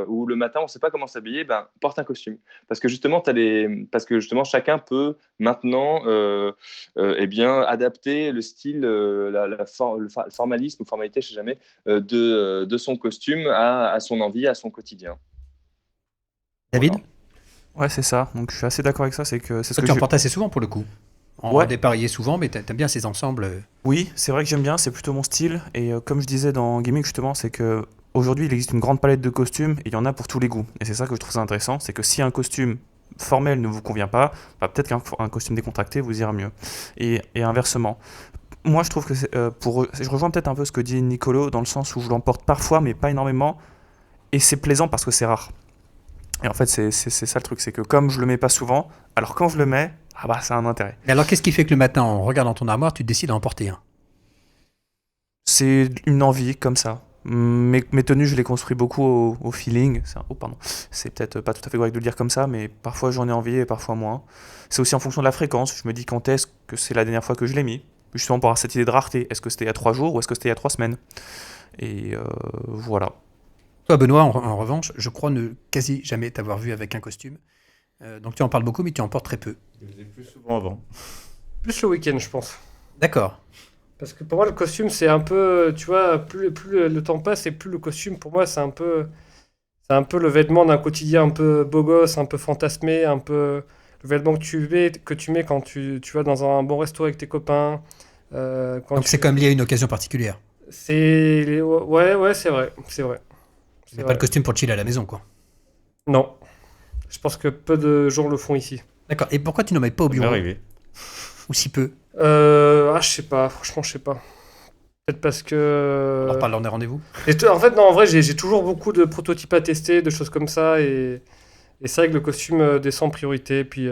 où le matin, on ne sait pas comment s'habiller, porte un costume. Parce que justement, chacun peut maintenant adapter le style, le formalisme ou formalité, je ne sais jamais, de son costume à son envie, à son quotidien. David ? Ouais, c'est ça. Donc je suis assez d'accord avec ça. C'est ce Toi, que tu en portes assez souvent pour le coup. En dépareillé souvent, mais t'aimes bien ces ensembles. Oui, c'est vrai que j'aime bien. C'est plutôt mon style. Et comme je disais dans Gimmick justement, c'est que aujourd'hui il existe une grande palette de costumes et il y en a pour tous les goûts. Et c'est ça que je trouve ça intéressant, c'est que si un costume formel ne vous convient pas, peut-être qu'un costume décontracté vous ira mieux. Et inversement. Moi, je trouve que je rejoins peut-être un peu ce que dit Nicolo dans le sens où je l'emporte parfois, mais pas énormément. Et c'est plaisant parce que c'est rare. Et en fait, c'est ça le truc, c'est que comme je le mets pas souvent, alors quand je le mets, ça a un intérêt. Et alors, qu'est-ce qui fait que le matin, en regardant ton armoire, tu décides d'en porter un ? C'est une envie, comme ça. Mes tenues, je les construis beaucoup au feeling. C'est peut-être pas tout à fait correct de le dire comme ça, mais parfois j'en ai envie et parfois moins. C'est aussi en fonction de la fréquence. Je me dis quand est-ce que c'est la dernière fois que je l'ai mis. Justement pour avoir cette idée de rareté. Est-ce que c'était il y a 3 jours ou est-ce que c'était il y a 3 semaines ? Et voilà. Toi, Benoît, en revanche, je crois ne quasi jamais t'avoir vu avec un costume. Donc tu en parles beaucoup, mais tu en portes très peu. Je le faisais plus souvent avant. Plus le week-end, je pense. D'accord. Parce que pour moi, le costume, c'est un peu, tu vois, plus le temps passe et plus le costume, pour moi, c'est un peu le vêtement d'un quotidien un peu beau gosse, un peu fantasmé, un peu le vêtement que tu mets quand tu vas dans un bon resto avec tes copains. Donc c'est comme lié à une occasion particulière. Ouais, c'est vrai. C'est Mais pas vrai. le costume pour chiller à la maison, quoi. Non. Je pense que peu de gens le font ici. D'accord. Et pourquoi tu n'en mets pas au Ça m'est bureau? arrivé. Ou si peu? Je sais pas. Franchement, je sais pas. Peut-être parce que. On en reparle lors des rendez-vous. En fait, non, en vrai, j'ai toujours beaucoup de prototypes à tester, de choses comme ça. Et c'est vrai que le costume descend en priorité. Puis,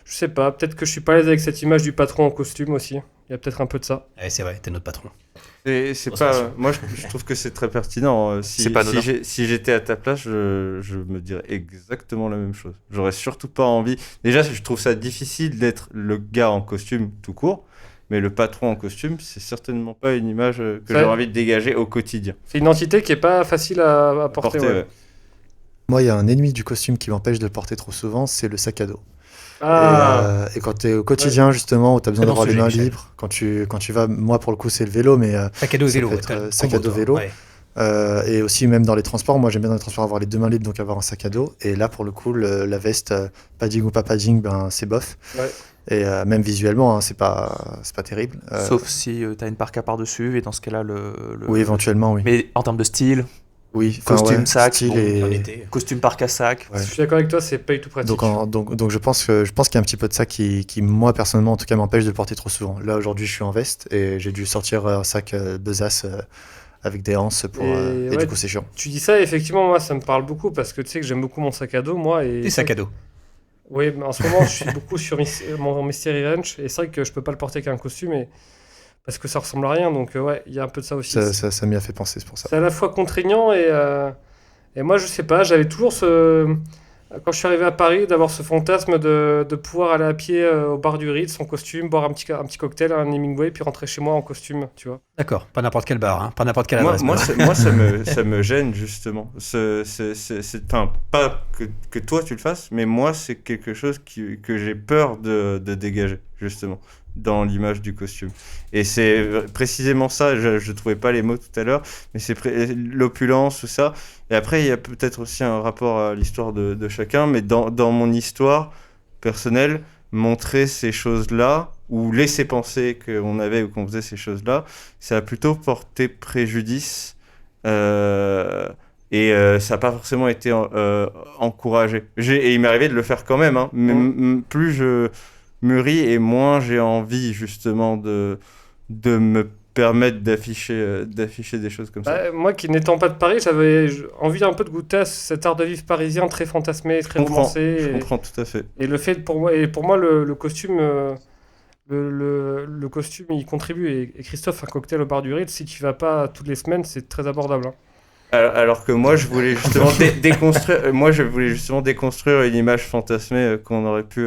je sais pas. Peut-être que je suis pas à l'aise avec cette image du patron en costume aussi. Il y a peut-être un peu de ça. Ouais, c'est vrai, t'es notre patron. C'est Grosse pas. passion. Moi, je trouve que c'est très pertinent. C'est pas anodin. Si j'étais à ta place, je me dirais exactement la même chose. J'aurais surtout pas envie. Déjà, je trouve ça difficile d'être le gars en costume tout court, mais le patron en costume, c'est certainement pas une image que Ouais. j'ai envie de dégager au quotidien. C'est une entité qui est pas facile à porter. Ouais. ouais. Moi, il y a un ennemi du costume qui m'empêche de le porter trop souvent, c'est le sac à dos. Ah, Et quand tu es au quotidien, justement, où tu as besoin Très bon d'avoir les sujet, mains Michel. libres, quand tu vas, moi pour le coup, c'est le vélo, mais Sac à dos Ça vélo. peut ouais, être, très sac combo, à dos toi. vélo. Ouais. et aussi même dans les transports, moi j'aime bien dans les transports avoir les deux mains libres, donc avoir un sac à dos. Et là, pour le coup, la veste, padding ou pas padding, ben, c'est bof. Ouais. Et même visuellement, hein, c'est pas terrible. Sauf si t'as une parka par-dessus, et dans ce cas-là, Oui, éventuellement, oui. Mais en termes de style, Oui, enfin, costume, ouais, sac, style bon, et... En été. costume parka sac. Ouais. je suis d'accord avec toi, c'est pas du tout pratique. Donc je pense qu'il y a un petit peu de ça qui, moi personnellement en tout cas m'empêche de le porter trop souvent. Là aujourd'hui je suis en veste et j'ai dû sortir un sac besace avec des anses pour Et et ouais, du coup c'est chiant. Tu dis ça, effectivement, moi, ça me parle beaucoup parce que tu sais que j'aime beaucoup mon sac à dos, moi. Et Des sacs à dos. Oui, mais en ce moment, je suis beaucoup sur mon Mystery Ranch et c'est vrai que je peux pas le porter avec un costume parce que ça ressemble à rien. Donc, ouais, il y a un peu de ça aussi. Ça m'y a fait penser, c'est pour ça. C'est à la fois contraignant et moi, je sais pas, j'avais toujours quand je suis arrivé à Paris, d'avoir ce fantasme de pouvoir aller à pied au bar du Ritz en costume, boire un petit cocktail, un Hemingway, puis rentrer chez moi en costume, tu vois. D'accord. Pas n'importe quel bar, hein. Pas n'importe quelle Moi, adresse. moi, ça me gêne justement. Enfin, pas que toi tu le fasses, mais moi, c'est quelque chose que j'ai peur de dégager, justement, dans l'image du costume. Et c'est précisément ça, je trouvais pas les mots tout à l'heure, mais c'est l'opulence, tout ça. Et après, il y a peut-être aussi un rapport à l'histoire de chacun, mais dans mon histoire personnelle, montrer ces choses-là, ou laisser penser qu'on avait ou qu'on faisait ces choses-là, ça a plutôt porté préjudice et ça n'a pas forcément été encouragé. Et il m'est arrivé de le faire quand même, hein, mais plus je mûris et moins j'ai envie justement de me permettre d'afficher des choses comme ça. Bah, moi qui n'étant pas de Paris, j'avais envie un peu de goûter à cet art de vivre parisien très fantasmé, très romancé. Je comprends tout à fait. Et le fait pour moi le costume, le costume il contribue. Et Christophe, un cocktail au bar du Ritz, si tu vas pas toutes les semaines, c'est très abordable. Hein. Alors que moi, je voulais justement déconstruire une image fantasmée qu'on aurait pu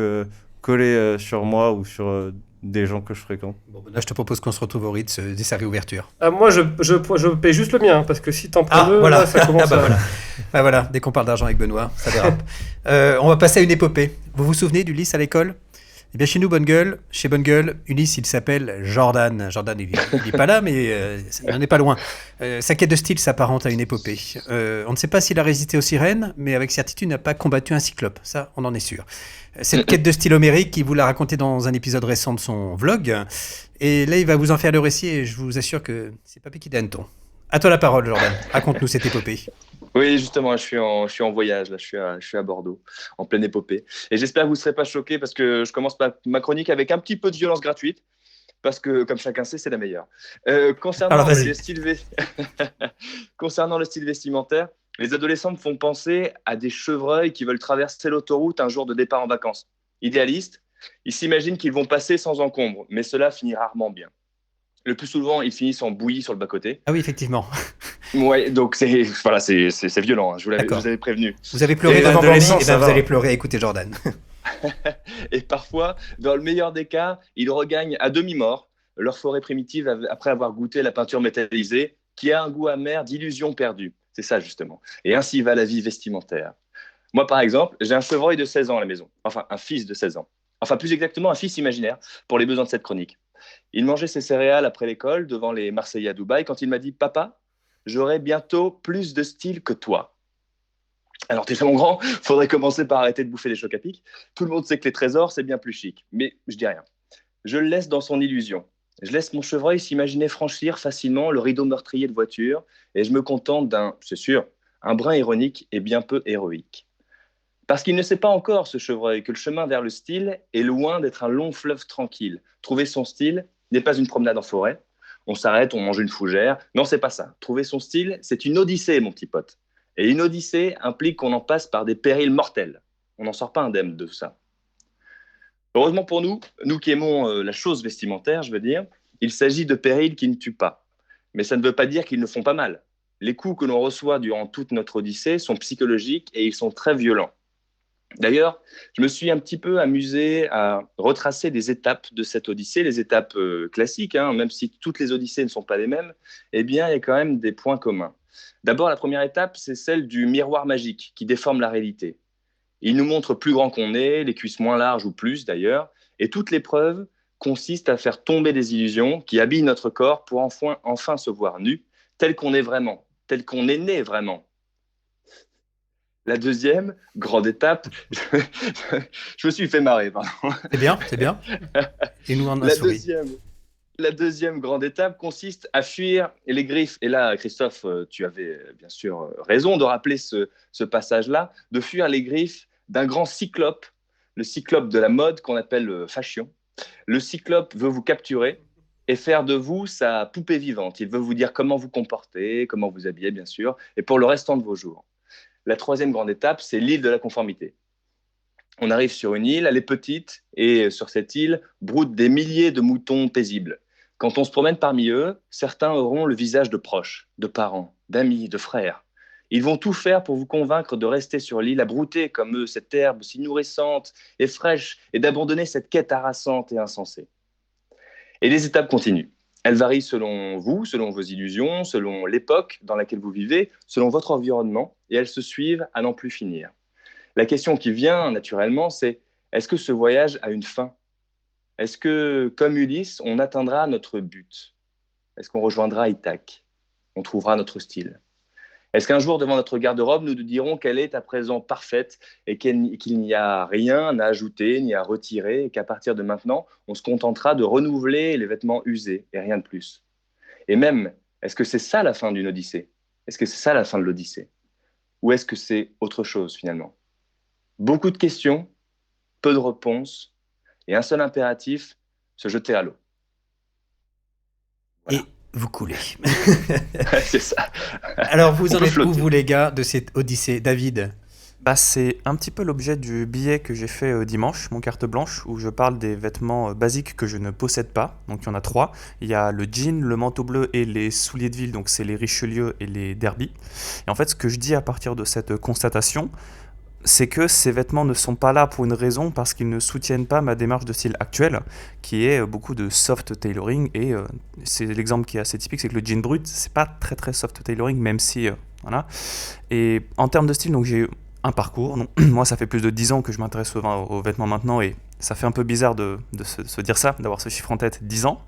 coller sur moi ou sur des gens que je fréquente. Bon, là, je te propose qu'on se retrouve au Ritz dès sa réouverture. Moi je paye juste le mien, hein, parce que si t'en prends deux, voilà. là, ça commence Ah, bah, à... voilà. Bah, voilà. Dès qu'on parle d'argent avec Benoît, ça dérape. On va passer à une épopée. Vous vous souvenez d'Ulysse à l'école? Eh bien, chez nous, chez Bonne Gueule, Ulysse, il s'appelle Jordan. Jordan, il n'est pas là, mais on n'est pas loin. Sa quête de style s'apparente à une épopée. On ne sait pas s'il a résisté aux sirènes, mais avec certitude, il n'a pas combattu un cyclope. Ça, on en est sûr. Cette quête de style homérique, il vous l'a raconté dans un épisode récent de son vlog. Et là, il va vous en faire le récit et je vous assure que c'est pas piqué d'hanneton. À toi la parole, Jordan. Raconte-nous cette épopée. Oui, justement, je suis en voyage, là, je suis à Bordeaux, en pleine épopée. Et j'espère que vous ne serez pas choqués parce que je commence ma chronique avec un petit peu de violence gratuite, parce que, comme chacun sait, c'est la meilleure. Concernant Alors, vas-y. Concernant le style vestimentaire, les adolescents me font penser à des chevreuils qui veulent traverser l'autoroute un jour de départ en vacances. Idéalistes, ils s'imaginent qu'ils vont passer sans encombre, mais cela finit rarement bien. Le plus souvent, ils finissent en bouillie sur le bas-côté. Ah oui, effectivement. Ouais, donc c'est violent, hein, je vous D'accord. avais prévenu. Vous avez pleuré Et devant Bambi, l'adolescent, et ça ben vous va. allez pleurer à écouter Jordan. Et parfois, dans le meilleur des cas, ils regagnent à demi-mort leur forêt primitive après avoir goûté la peinture métallisée qui a un goût amer d'illusion perdue. C'est ça, justement. Et ainsi va la vie vestimentaire. Moi, par exemple, j'ai un chevreuil de 16 ans à la maison. Enfin, un fils de 16 ans. Enfin, plus exactement, un fils imaginaire pour les besoins de cette chronique. Il mangeait ses céréales après l'école devant les Marseillais à Dubaï quand il m'a dit « Papa, j'aurai bientôt plus de style que toi. » Alors déjà, mon grand, faudrait commencer par arrêter de bouffer les chocs à pic. Tout le monde sait que les trésors, c'est bien plus chic. Mais je dis rien. Je le laisse dans son illusion. Je laisse mon chevreuil s'imaginer franchir facilement le rideau meurtrier de voiture et je me contente d'un, c'est sûr, un brin ironique et bien peu héroïque. Parce qu'il ne sait pas encore, ce chevreuil, que le chemin vers le style est loin d'être un long fleuve tranquille. Trouver son style n'est pas une promenade en forêt. On s'arrête, on mange une fougère. Non, c'est pas ça. Trouver son style, c'est une odyssée, mon petit pote. Et une odyssée implique qu'on en passe par des périls mortels. On n'en sort pas indemne de ça. Heureusement pour nous, nous qui aimons la chose vestimentaire, je veux dire, il s'agit de périls qui ne tuent pas. Mais ça ne veut pas dire qu'ils ne font pas mal. Les coups que l'on reçoit durant toute notre odyssée sont psychologiques et ils sont très violents. D'ailleurs, je me suis un petit peu amusé à retracer des étapes de cette odyssée, les étapes classiques, hein, même si toutes les odyssées ne sont pas les mêmes, eh bien, il y a quand même des points communs. D'abord, la première étape, c'est celle du miroir magique qui déforme la réalité. Il nous montre plus grand qu'on est, les cuisses moins larges ou plus d'ailleurs, et toute l'épreuve consiste à faire tomber des illusions qui habillent notre corps pour enfin se voir nu, tel qu'on est vraiment, tel qu'on est né vraiment. La deuxième grande étape, je me suis fait marrer, pardon. C'est bien. Et nous, on a souri. La deuxième grande étape consiste à fuir les griffes. Et là, Christophe, tu avais bien sûr raison de rappeler ce passage-là, de fuir les griffes d'un grand cyclope, le cyclope de la mode qu'on appelle fashion. Le cyclope veut vous capturer et faire de vous sa poupée vivante. Il veut vous dire comment vous comporter, comment vous habiller, bien sûr, et pour le restant de vos jours. La troisième grande étape, c'est l'île de la conformité. On arrive sur une île, elle est petite, et sur cette île broutent des milliers de moutons paisibles. Quand on se promène parmi eux, certains auront le visage de proches, de parents, d'amis, de frères. Ils vont tout faire pour vous convaincre de rester sur l'île, à brouter comme eux cette herbe si nourrissante et fraîche, et d'abandonner cette quête harassante et insensée. Et les étapes continuent. Elles varient selon vous, selon vos illusions, selon l'époque dans laquelle vous vivez, selon votre environnement, et elles se suivent à n'en plus finir. La question qui vient naturellement, c'est est-ce que ce voyage a une fin ? Est-ce que, comme Ulysse, on atteindra notre but ? Est-ce qu'on rejoindra Ithaque ? On trouvera notre style ? Est-ce qu'un jour, devant notre garde-robe, nous nous dirons qu'elle est à présent parfaite et qu'il n'y a rien à ajouter ni à retirer et qu'à partir de maintenant, on se contentera de renouveler les vêtements usés et rien de plus ? Et même, est-ce que c'est ça la fin d'une odyssée ? Est-ce que c'est ça la fin de l'odyssée ? Ou est-ce que c'est autre chose finalement ? Beaucoup de questions, peu de réponses et un seul impératif, se jeter à l'eau. Voilà. Et vous coulez. C'est ça. Alors, vous en êtes où, vous, les gars, de cette odyssée, David ? C'est un petit peu l'objet du billet que j'ai fait dimanche, mon carte blanche, où je parle des vêtements basiques que je ne possède pas. Donc il y en a 3. Il y a le jean, le manteau bleu et les souliers de ville, donc c'est les Richelieu et les Derby. Et en fait, ce que je dis à partir de cette constatation, c'est que ces vêtements ne sont pas là pour une raison, parce qu'ils ne soutiennent pas ma démarche de style actuelle, qui est beaucoup de soft tailoring, et c'est l'exemple qui est assez typique, c'est que le jean brut, c'est pas très très soft tailoring, même si, voilà. Et en termes de style, donc j'ai un parcours, donc, moi ça fait plus de 10 ans que je m'intéresse aux vêtements maintenant, et ça fait un peu bizarre de se dire ça, d'avoir ce chiffre en tête, 10 ans.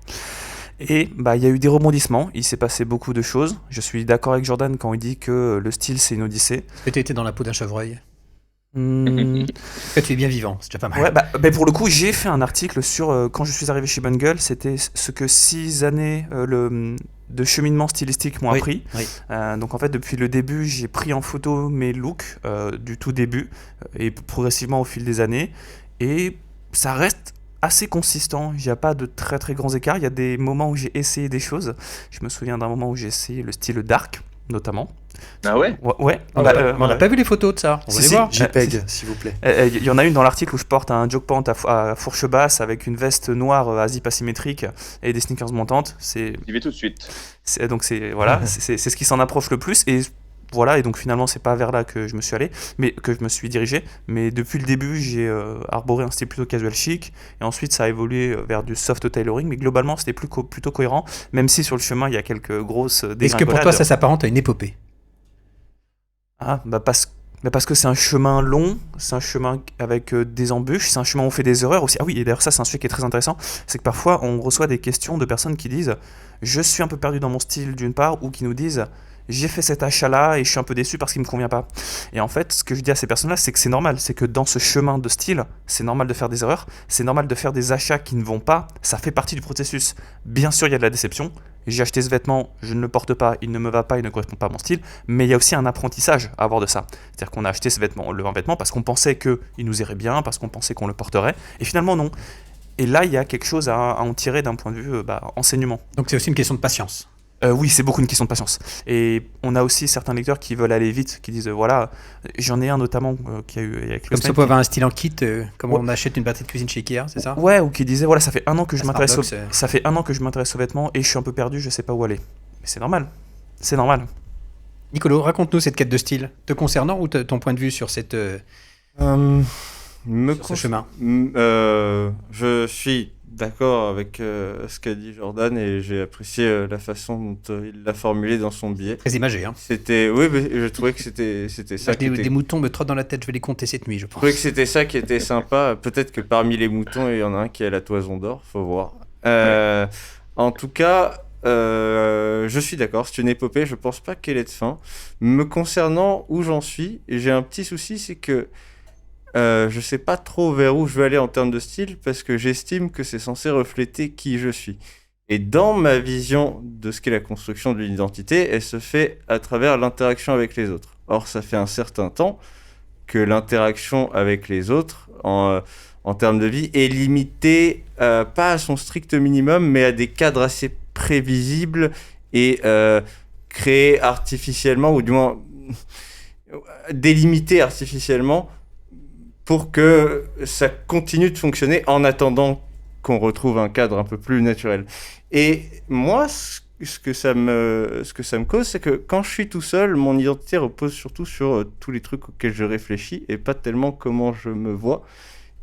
Et il y a eu des rebondissements, il s'est passé beaucoup de choses. Je suis d'accord avec Jordan quand il dit que le style c'est une odyssée. Est-ce que tu étais dans la peau d'un chevreuil ? Que tu es bien vivant, c'est déjà pas mal. Ouais, pour le coup, j'ai fait un article sur quand je suis arrivé chez Bungle, c'était ce que 6 années de cheminement stylistique m'ont appris. Oui. Donc en fait, depuis le début, j'ai pris en photo mes looks du tout début et progressivement au fil des années. Et ça reste assez consistant, il n'y a pas de très très grands écarts. Il y a des moments où j'ai essayé des choses. Je me souviens d'un moment où j'ai essayé le style dark, notamment. Ah ouais ? Ouais. On n'a pas vu les photos de ça. On va les voir. JPEG, s'il vous plaît. Il y en a une dans l'article où je porte un jog pant à fourche basse avec une veste noire à zip asymétrique et des sneakers montantes. J'y vais tout de suite. Donc c'est ce qui s'en approche le plus. Et voilà, et donc finalement c'est pas vers là que je me suis dirigé, mais depuis le début j'ai arboré un style plutôt casual chic, et ensuite ça a évolué vers du soft tailoring, mais globalement c'était plutôt cohérent, même si sur le chemin il y a quelques grosses dégringolades. Est-ce que pour toi ça s'apparente à une épopée ? Parce que c'est un chemin long, c'est un chemin avec des embûches, c'est un chemin où on fait des erreurs aussi. Ah oui, et d'ailleurs ça c'est un sujet qui est très intéressant, c'est que parfois on reçoit des questions de personnes qui disent « je suis un peu perdu dans mon style » d'une part, ou qui nous disent « j'ai fait cet achat-là et je suis un peu déçu parce qu'il me convient pas. Et en fait, ce que je dis à ces personnes-là, c'est que c'est normal, c'est que dans ce chemin de style, c'est normal de faire des erreurs, c'est normal de faire des achats qui ne vont pas, ça fait partie du processus. Bien sûr, il y a de la déception. J'ai acheté ce vêtement, je ne le porte pas, il ne me va pas, il ne correspond pas à mon style, mais il y a aussi un apprentissage à avoir de ça. C'est-à-dire qu'on a acheté ce vêtement, un vêtement parce qu'on pensait qu'il nous irait bien, parce qu'on pensait qu'on le porterait, et finalement non. Et là, il y a quelque chose à en tirer d'un point de vue enseignement. Donc c'est aussi une question de patience. Oui, c'est beaucoup une question de patience. Et on a aussi certains lecteurs qui veulent aller vite, qui disent voilà, j'en ai un notamment qui a eu il y a quelques Comme ça, semaines on peut avoir un style en kit, comme Ouais. on achète une batterie de cuisine chez Ikea, c'est ça? Ouais, ou qui disait voilà, ça fait un an que je À m'intéresse Starbucks, ça fait un an que je m'intéresse aux vêtements et je suis un peu perdu, je sais pas où aller. Mais c'est normal. C'est normal. Nicolo, raconte-nous cette quête de style, te concernant ou ton point de vue sur cette, Me sur ce con- chemin? Je suis d'accord avec ce qu'a dit Jordan et j'ai apprécié la façon dont il l'a formulé dans son billet. Très imagé, hein. Oui, mais je trouvais que c'était ça qui Des était. moutons me trottent dans la tête, je vais les compter cette nuit, je Je pense. trouvais que c'était ça qui était sympa. Peut-être que parmi les moutons, il y en a un qui a la toison d'or, faut voir. En tout cas, je suis d'accord, c'est une épopée, je pense pas qu'elle ait de fin. Me concernant où j'en suis, j'ai un petit souci, c'est que je sais pas trop vers où je veux aller en termes de style parce que j'estime que c'est censé refléter qui je suis. Et dans ma vision de ce qu'est la construction d'une identité, elle se fait à travers l'interaction avec les autres. Or, ça fait un certain temps que l'interaction avec les autres en termes de vie est limitée pas à son strict minimum, mais à des cadres assez prévisibles et créés artificiellement, ou du moins délimités artificiellement pour que ça continue de fonctionner en attendant qu'on retrouve un cadre un peu plus naturel. Et moi, ce que ça me cause, c'est que quand je suis tout seul, mon identité repose surtout sur tous les trucs auxquels je réfléchis et pas tellement comment je me vois.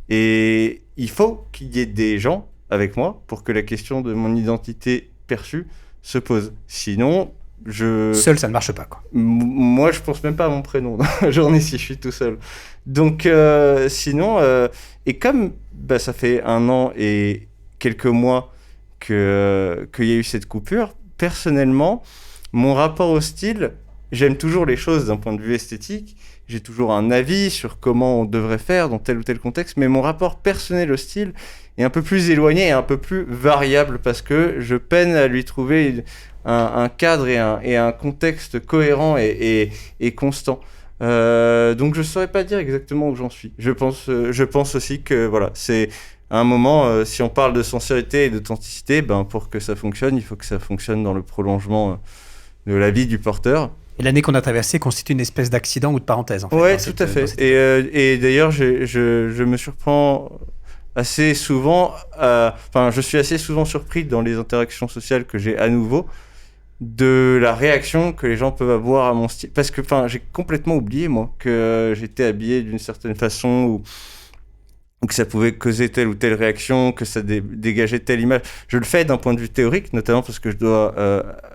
Et il faut qu'il y ait des gens avec moi pour que la question de mon identité perçue se pose. Sinon, Seul, ça ne marche pas, quoi. moi, je pense même pas à mon prénom dans la journée si je suis tout seul. Donc, sinon, et comme ça fait 1 an et quelques mois qu'il y a eu cette coupure, personnellement, mon rapport au style, j'aime toujours les choses d'un point de vue esthétique. J'ai toujours un avis sur comment on devrait faire dans tel ou tel contexte, mais mon rapport personnel au style est un peu plus éloigné et un peu plus variable parce que je peine à lui trouver un cadre et un contexte cohérent et constant. Donc je saurais pas dire exactement où j'en suis. Je pense aussi que voilà, c'est à un moment, si on parle de sincérité et d'authenticité, pour que ça fonctionne, il faut que ça fonctionne dans le prolongement de la vie du porteur. Et l'année qu'on a traversée constitue une espèce d'accident ou de parenthèse, en fait. Ouais, dans tout cette- à dans fait. cette- Et d'ailleurs, je me surprends assez souvent, je suis assez souvent surpris dans les interactions sociales que j'ai à nouveau de la réaction que les gens peuvent avoir à mon style. Parce que j'ai complètement oublié, moi, que j'étais habillé d'une certaine façon ou que ça pouvait causer telle ou telle réaction, que ça dégageait telle image. Je le fais d'un point de vue théorique, notamment parce que je dois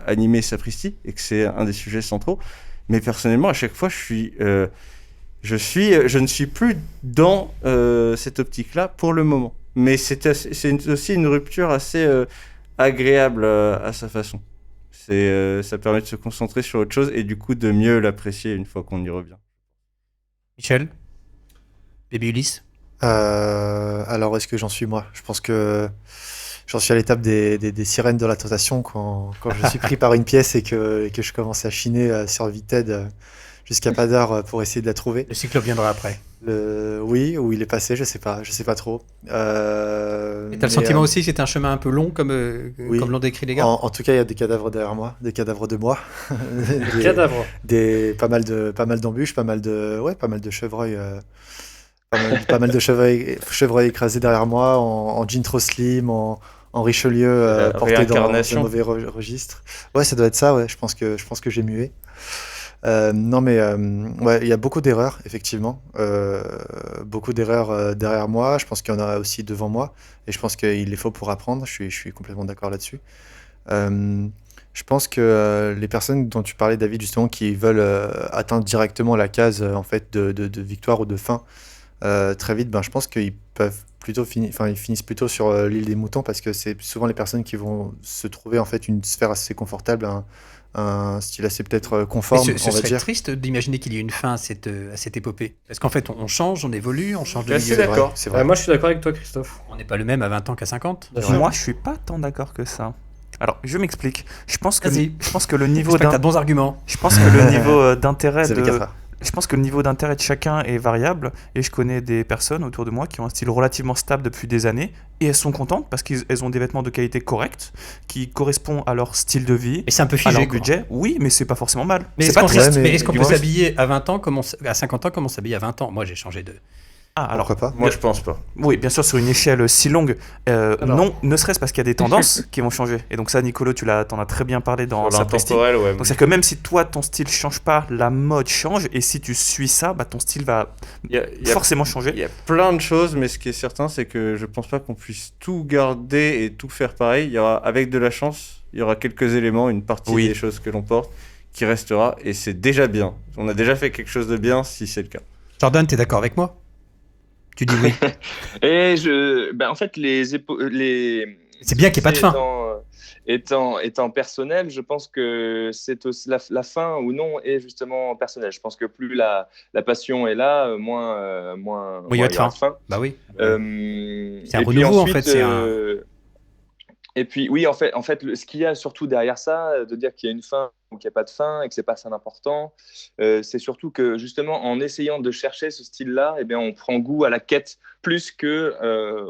animer Sapristi et que c'est un des sujets centraux. Mais personnellement, à chaque fois, je ne suis plus dans cette optique-là pour le moment. Mais c'est aussi une rupture assez agréable à sa façon. Ça permet de se concentrer sur autre chose et du coup de mieux l'apprécier une fois qu'on y revient. Michel? Bébé Ulysse? Alors, est-ce que j'en suis moi? Je pense que j'en suis à l'étape des sirènes de la tentation quand je suis pris par une pièce et que je commence à chiner sur Vinted jusqu'à pas d'heure pour essayer de la trouver. Le cyclope viendra après. Oui, où il est passé, je sais pas trop. Et t'as le Mais, sentiment aussi que c'est un chemin un peu long, comme oui. l'ont décrit les gars? en tout cas, il y a des cadavres derrière moi, des cadavres de moi, Des- Cadavre. pas mal d'embûches, pas mal de chevreuils, pas mal de chevreuils écrasés derrière moi, en jean trop slim, en Richelieu La porté dans un réincarnation. mauvais registre. Ouais, ça doit être ça. Ouais, je pense que j'ai mué. Non, mais ouais, il y a beaucoup d'erreurs, effectivement. Beaucoup d'erreurs derrière moi. Je pense qu'il y en a aussi devant moi. Et je pense qu'il les faut pour apprendre. Je suis complètement d'accord là-dessus. Je pense que les personnes dont tu parlais, David, justement, qui veulent atteindre directement la case en fait de victoire ou de fin très vite, je pense qu'ils peuvent plutôt ils finissent plutôt sur l'île des moutons parce que c'est souvent les personnes qui vont se trouver en fait une sphère assez confortable, un style assez peut-être conforme, Ce on va serait dire. triste d'imaginer qu'il y ait une fin à cette épopée. Parce qu'en fait, on change, on évolue, on change de Je suis milieu. assez d'accord. C'est vrai. Moi, je suis d'accord avec toi, Christophe. On n'est pas le même à 20 ans qu'à 50. Bien sûr. Moi, je suis pas tant d'accord que ça. Alors, je m'explique. Je pense que Vas-y. le niveau J'espère que t'as de bons arguments. je pense que le niveau d'intérêt C'est les de cafards. je pense que le niveau d'intérêt de chacun est variable et je connais des personnes autour de moi qui ont un style relativement stable depuis des années et elles sont contentes parce qu'elles ont des vêtements de qualité correcte qui correspondent à leur style de vie, Et c'est un peu à figé, leur quoi. budget. Oui, mais c'est pas forcément mal. Mais C'est est-ce pas qu'on triste. Ouais, mais est-ce qu'on peut moi, s'habiller à 20 ans comme à 50 ans comme on s'habille à 20 ans? Moi, j'ai changé de... Ah, alors Pourquoi pas? Moi, je pense pas. oui, bien sûr, sur une échelle si longue, Alors. non, ne serait-ce parce qu'il y a des tendances qui vont changer. Et donc ça, Nicolo, t'en as très bien parlé dans Sur Sapristi. l'intemporel, ouais. Donc c'est que même si toi, ton style change pas, la mode change, et si tu suis ça, bah, ton style va Il y a forcément changer. Il y a plein de choses, mais ce qui est certain, c'est que je pense pas qu'on puisse tout garder et tout faire pareil. Il y aura, avec de la chance, il y aura quelques éléments, une partie Oui. des choses que l'on porte qui restera, et c'est déjà bien. On a déjà fait quelque chose de bien, si c'est le cas. Jordan, t'es d'accord avec moi? Tu dis oui. Et en fait, C'est bien qu'il n'y ait pas de fin. Étant personnel, je pense que c'est aussi la fin ou non est justement personnelle. Je pense que plus la passion est là, moins Oui, il y a de il y aura fin. de fin. Bah oui. C'est un renouveau, en fait, c'est Et puis oui, en fait, ce qu'il y a surtout derrière ça, de dire qu'il y a une fin ou qu'il n'y a pas de fin et que c'est pas ça d'important, c'est surtout que justement en essayant de chercher ce style-là, eh bien, on prend goût à la quête plus que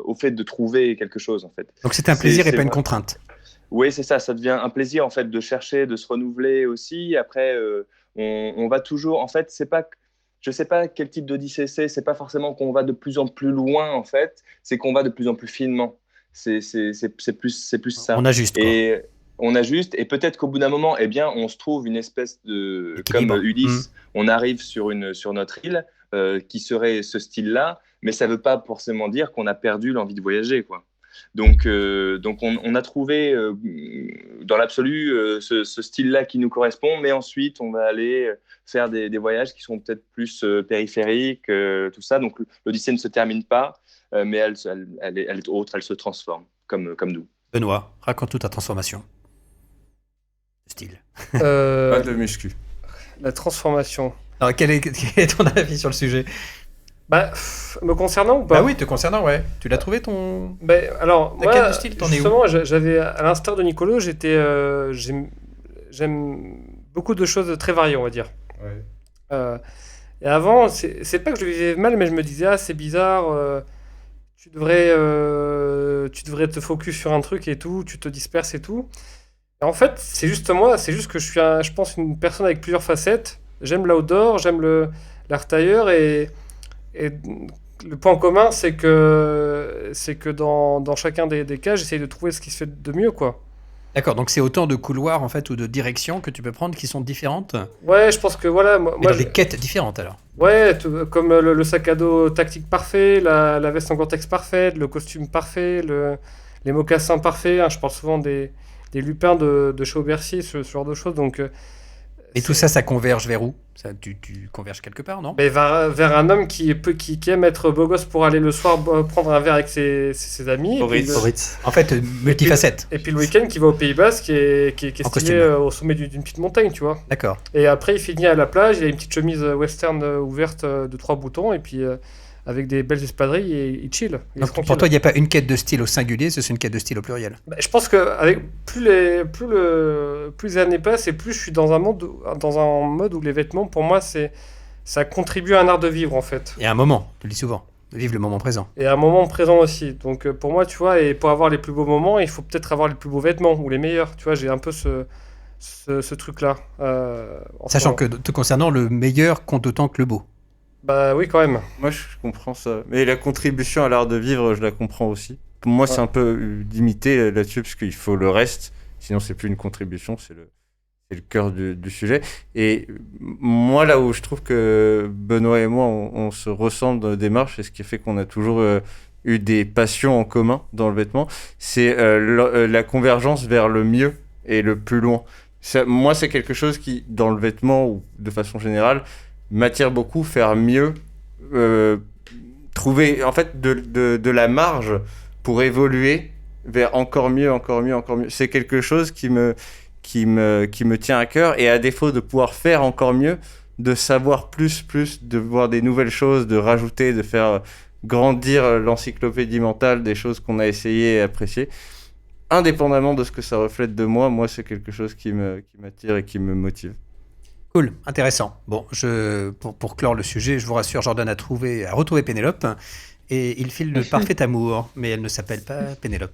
au fait de trouver quelque chose en fait. Donc c'est un plaisir et c'est pas une vrai. contrainte. Oui, c'est ça. Ça devient un plaisir en fait de chercher, de se renouveler aussi. Après, on va toujours. En fait, c'est pas. Je sais pas quel type d'odyssée c'est. C'est pas forcément qu'on va de plus en plus loin en fait. C'est qu'on va de plus en plus finement. C'est plus ça. On ajuste, quoi. Et on ajuste. Et peut-être qu'au bout d'un moment, eh bien, on se trouve une espèce de Équilibre. comme Ulysse. On arrive sur notre île qui serait ce style-là, mais ça veut pas forcément dire qu'on a perdu l'envie de voyager, quoi. Donc on a trouvé dans l'absolu ce style-là qui nous correspond, mais ensuite on va aller faire des voyages qui sont peut-être plus périphériques, tout ça. Donc l'Odyssée ne se termine pas, mais elle est autre, elle se transforme, comme nous. Benoît, raconte-nous ta transformation. Style. Pas de muscu. La transformation. Alors, quel est ton avis sur le sujet? Me concernant ou pas? Bah oui, te concernant, ouais. Tu l'as trouvé ton... Alors, La moi, quête de style, t'en es où? justement, j'avais, à l'instar de Nicolo, j'aime beaucoup de choses très variées, on va dire. Et avant, c'est pas que je le vivais mal, mais je me disais, ah, c'est bizarre, tu devrais te focus sur un truc et tout, tu te disperses et tout. Et en fait, c'est juste moi, c'est juste que je suis, je pense, une personne avec plusieurs facettes. J'aime l'outdoor, j'aime l'art tailleur et le point commun, c'est que dans chacun des cas, j'essaye de trouver ce qui se fait de mieux, quoi. D'accord, donc c'est autant de couloirs en fait ou de directions que tu peux prendre qui sont différentes, Ouais, je pense que voilà, mais dans des quêtes différentes alors. ouais, comme le sac à dos tactique parfait, la veste en Gore-Tex parfaite, le costume parfait, les mocassins parfaits. Hein, je parle souvent des lupins de chez Aubercier, ce genre de choses. Donc, Et tout ça, ça converge vers où? Ça, tu converges quelque part, non? mais vers un homme qui aime être beau gosse pour aller le soir prendre un verre avec ses amis. Horitz. En fait, multifacette. Et puis le week-end qui va au Pays Basque qui est En stylé costume. au sommet d'une petite montagne, tu vois. D'accord. Et après, il finit à la plage, il a une petite chemise western ouverte de 3 boutons, et puis avec des belles espadrilles, et il chill. Il est Donc, tranquille. pour toi, il n'y a pas une quête de style au singulier, c'est une quête de style au pluriel. Je pense que plus les années passent, et plus je suis dans un mode où les vêtements, pour moi, ça contribue à un art de vivre, en fait. Et à un moment, tu le dis souvent, de vivre le moment présent. Et à un moment présent aussi. Donc pour moi, tu vois, et pour avoir les plus beaux moments, il faut peut-être avoir les plus beaux vêtements, ou les meilleurs. Tu vois, j'ai un peu ce truc-là. En ce Sachant moment. que te concernant, le meilleur compte autant que le beau. Bah oui, quand même. Moi, je comprends ça. Mais la contribution à l'art de vivre, je la comprends aussi. Pour moi, c'est Ouais. un peu limité là-dessus, parce qu'il faut le reste. Sinon, c'est plus une contribution, c'est le cœur du sujet. Et moi, là où je trouve que Benoît et moi, on se ressemble dans la démarche, et ce qui fait qu'on a toujours eu des passions en commun dans le vêtement, c'est la convergence vers le mieux et le plus loin. Moi, c'est quelque chose qui, dans le vêtement ou de façon générale, m'attire beaucoup. Faire mieux, trouver en fait de la marge pour évoluer vers encore mieux, encore mieux, encore mieux. C'est quelque chose qui me qui me tient à cœur, et à défaut de pouvoir faire encore mieux, de savoir plus, de voir des nouvelles choses, de rajouter, de faire grandir l'encyclopédie mentale des choses qu'on a essayé et appréciées. Indépendamment de ce que ça reflète de moi, c'est quelque chose qui m'attire et qui me motive. Cool, intéressant. Bon, pour clore le sujet, je vous rassure, Jordan a retrouvé Pénélope et il file le parfait amour, mais elle ne s'appelle pas Pénélope,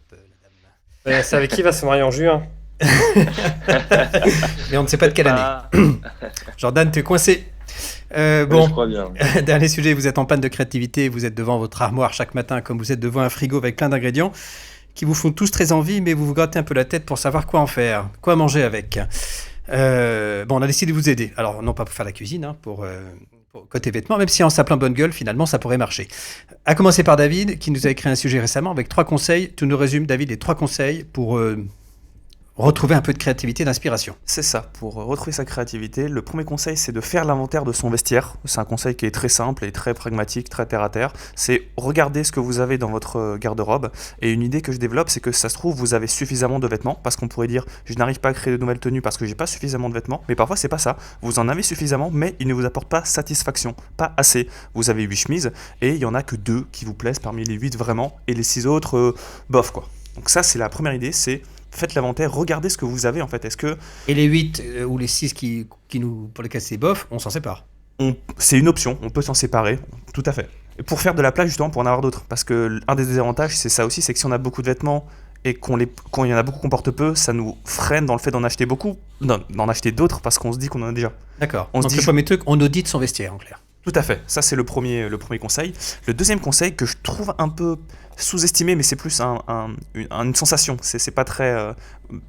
la dame. C'est avec qui il va se marier en juin. Mais on ne sait pas de quelle année. Jordan, tu es coincé. Bon, je crois bien. Dernier sujet, vous êtes en panne de créativité, vous êtes devant votre armoire chaque matin comme vous êtes devant un frigo avec plein d'ingrédients qui vous font tous très envie, mais vous vous grattez un peu la tête pour savoir quoi en faire, quoi manger avec. On a décidé de vous aider. Alors, non pas pour faire la cuisine, pour côté vêtements, même si en s'appelant Bonne Gueule, finalement, ça pourrait marcher. À commencer par David, qui nous a écrit un sujet récemment avec 3 conseils. Tu nous résumes, David, les 3 conseils pour retrouver un peu de créativité, d'inspiration. C'est ça, pour retrouver sa créativité, le premier conseil c'est de faire l'inventaire de son vestiaire. C'est un conseil qui est très simple et très pragmatique, très terre à terre. C'est regarder ce que vous avez dans votre garde-robe. Et une idée que je développe, c'est que ça se trouve, vous avez suffisamment de vêtements, parce qu'on pourrait dire, je n'arrive pas à créer de nouvelles tenues parce que j'ai pas suffisamment de vêtements. Mais parfois c'est pas ça, vous en avez suffisamment, mais ils ne vous apportent pas satisfaction, pas assez. Vous avez 8 chemises, et il y en a que 2 qui vous plaisent parmi les 8 vraiment, et les 6 autres, bof quoi. Donc ça c'est la première idée, c'est faites l'inventaire, regardez ce que vous avez en fait. Est-ce que... Et les 8 ou les 6 pour lesquels c'est bof, on s'en sépare. C'est une option, on peut s'en séparer, tout à fait. Et pour faire de la place justement pour en avoir d'autres. Parce que un des désavantages c'est ça aussi, c'est que si on a beaucoup de vêtements et quand il y en a beaucoup qu'on porte peu, ça nous freine dans le fait d'en acheter beaucoup, d'en acheter d'autres parce qu'on se dit qu'on en a déjà. D'accord, donc le premier truc, on audite son vestiaire en clair. Tout à fait, ça c'est le premier conseil. Le deuxième conseil que je trouve un peu sous-estimé, mais c'est plus une sensation, c'est pas très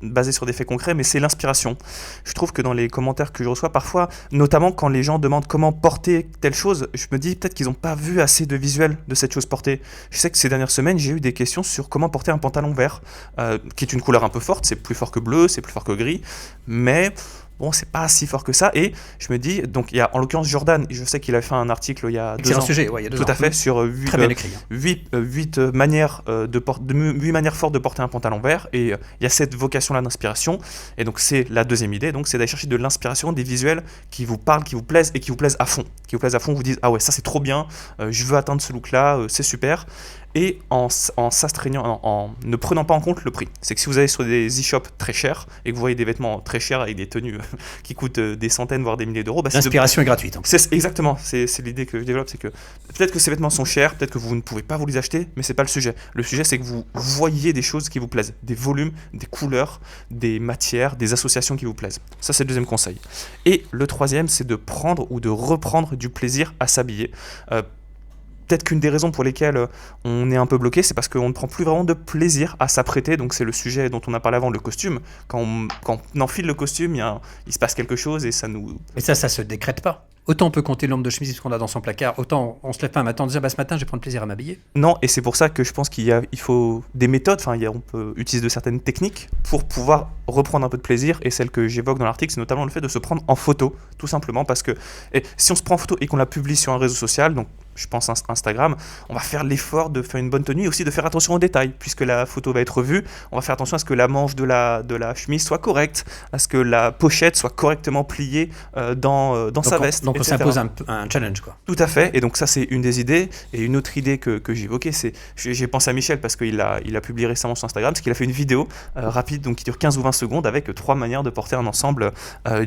basé sur des faits concrets, mais c'est l'inspiration. Je trouve que dans les commentaires que je reçois parfois, notamment quand les gens demandent comment porter telle chose, je me dis peut-être qu'ils n'ont pas vu assez de visuels de cette chose portée. Je sais que ces dernières semaines, j'ai eu des questions sur comment porter un pantalon vert, qui est une couleur un peu forte, c'est plus fort que bleu, c'est plus fort que gris, mais... bon, c'est pas si fort que ça, et je me dis, donc il y a en l'occurrence Jordan, je sais qu'il a fait un article il y a 2 ans. Excellent sujet, ouais, il y a 2 ans. Tout à fait, sur 8 manières fortes de porter un pantalon vert, et il y a cette vocation-là d'inspiration, et donc c'est la deuxième idée, donc c'est d'aller chercher de l'inspiration, des visuels qui vous parlent, qui vous plaisent, et qui vous plaisent à fond. Qui vous plaisent à fond, vous dites, ah ouais, ça c'est trop bien, je veux atteindre ce look-là, c'est super. Et en s'astreignant, en ne prenant pas en compte le prix. C'est que si vous allez sur des e-shops très chers et que vous voyez des vêtements très chers avec des tenues qui coûtent des centaines voire des milliers d'euros, l'inspiration est gratuite. Exactement, c'est l'idée que je développe, c'est que peut-être que ces vêtements sont chers, peut-être que vous ne pouvez pas vous les acheter, mais c'est pas le sujet. Le sujet c'est que vous voyez des choses qui vous plaisent, des volumes, des couleurs, des matières, des associations qui vous plaisent. Ça c'est le deuxième conseil. Et le troisième c'est de prendre ou de reprendre du plaisir à s'habiller. Peut-être qu'une des raisons pour lesquelles on est un peu bloqué, c'est parce qu'on ne prend plus vraiment de plaisir à s'apprêter. Donc c'est le sujet dont on a parlé avant, le costume. Quand on enfile le costume, il se passe quelque chose et ça nous... Mais ça se décrète pas. Autant on peut compter le nombre de chemises qu'on a dans son placard, autant on se lève pas un matin en disant ce matin je vais prendre plaisir à m'habiller. Non, et c'est pour ça que je pense il faut des méthodes, on peut utiliser de certaines techniques pour pouvoir reprendre un peu de plaisir, et celle que j'évoque dans l'article, c'est notamment le fait de se prendre en photo, tout simplement, parce que si on se prend en photo et qu'on la publie sur un réseau social, donc je pense Instagram, on va faire l'effort de faire une bonne tenue et aussi de faire attention aux détails, puisque la photo va être vue, on va faire attention à ce que la manche de la chemise soit correcte, à ce que la pochette soit correctement pliée dans sa veste. Donc on s'impose un challenge, quoi. Tout à fait, et donc ça c'est une des idées, et une autre idée que j'évoquais, c'est, j'ai pensé à Michel parce qu'il a publié récemment sur Instagram, c'est qu'il a fait une vidéo rapide, donc qui dure 15 ou 20 secondes, avec 3 manières de porter un ensemble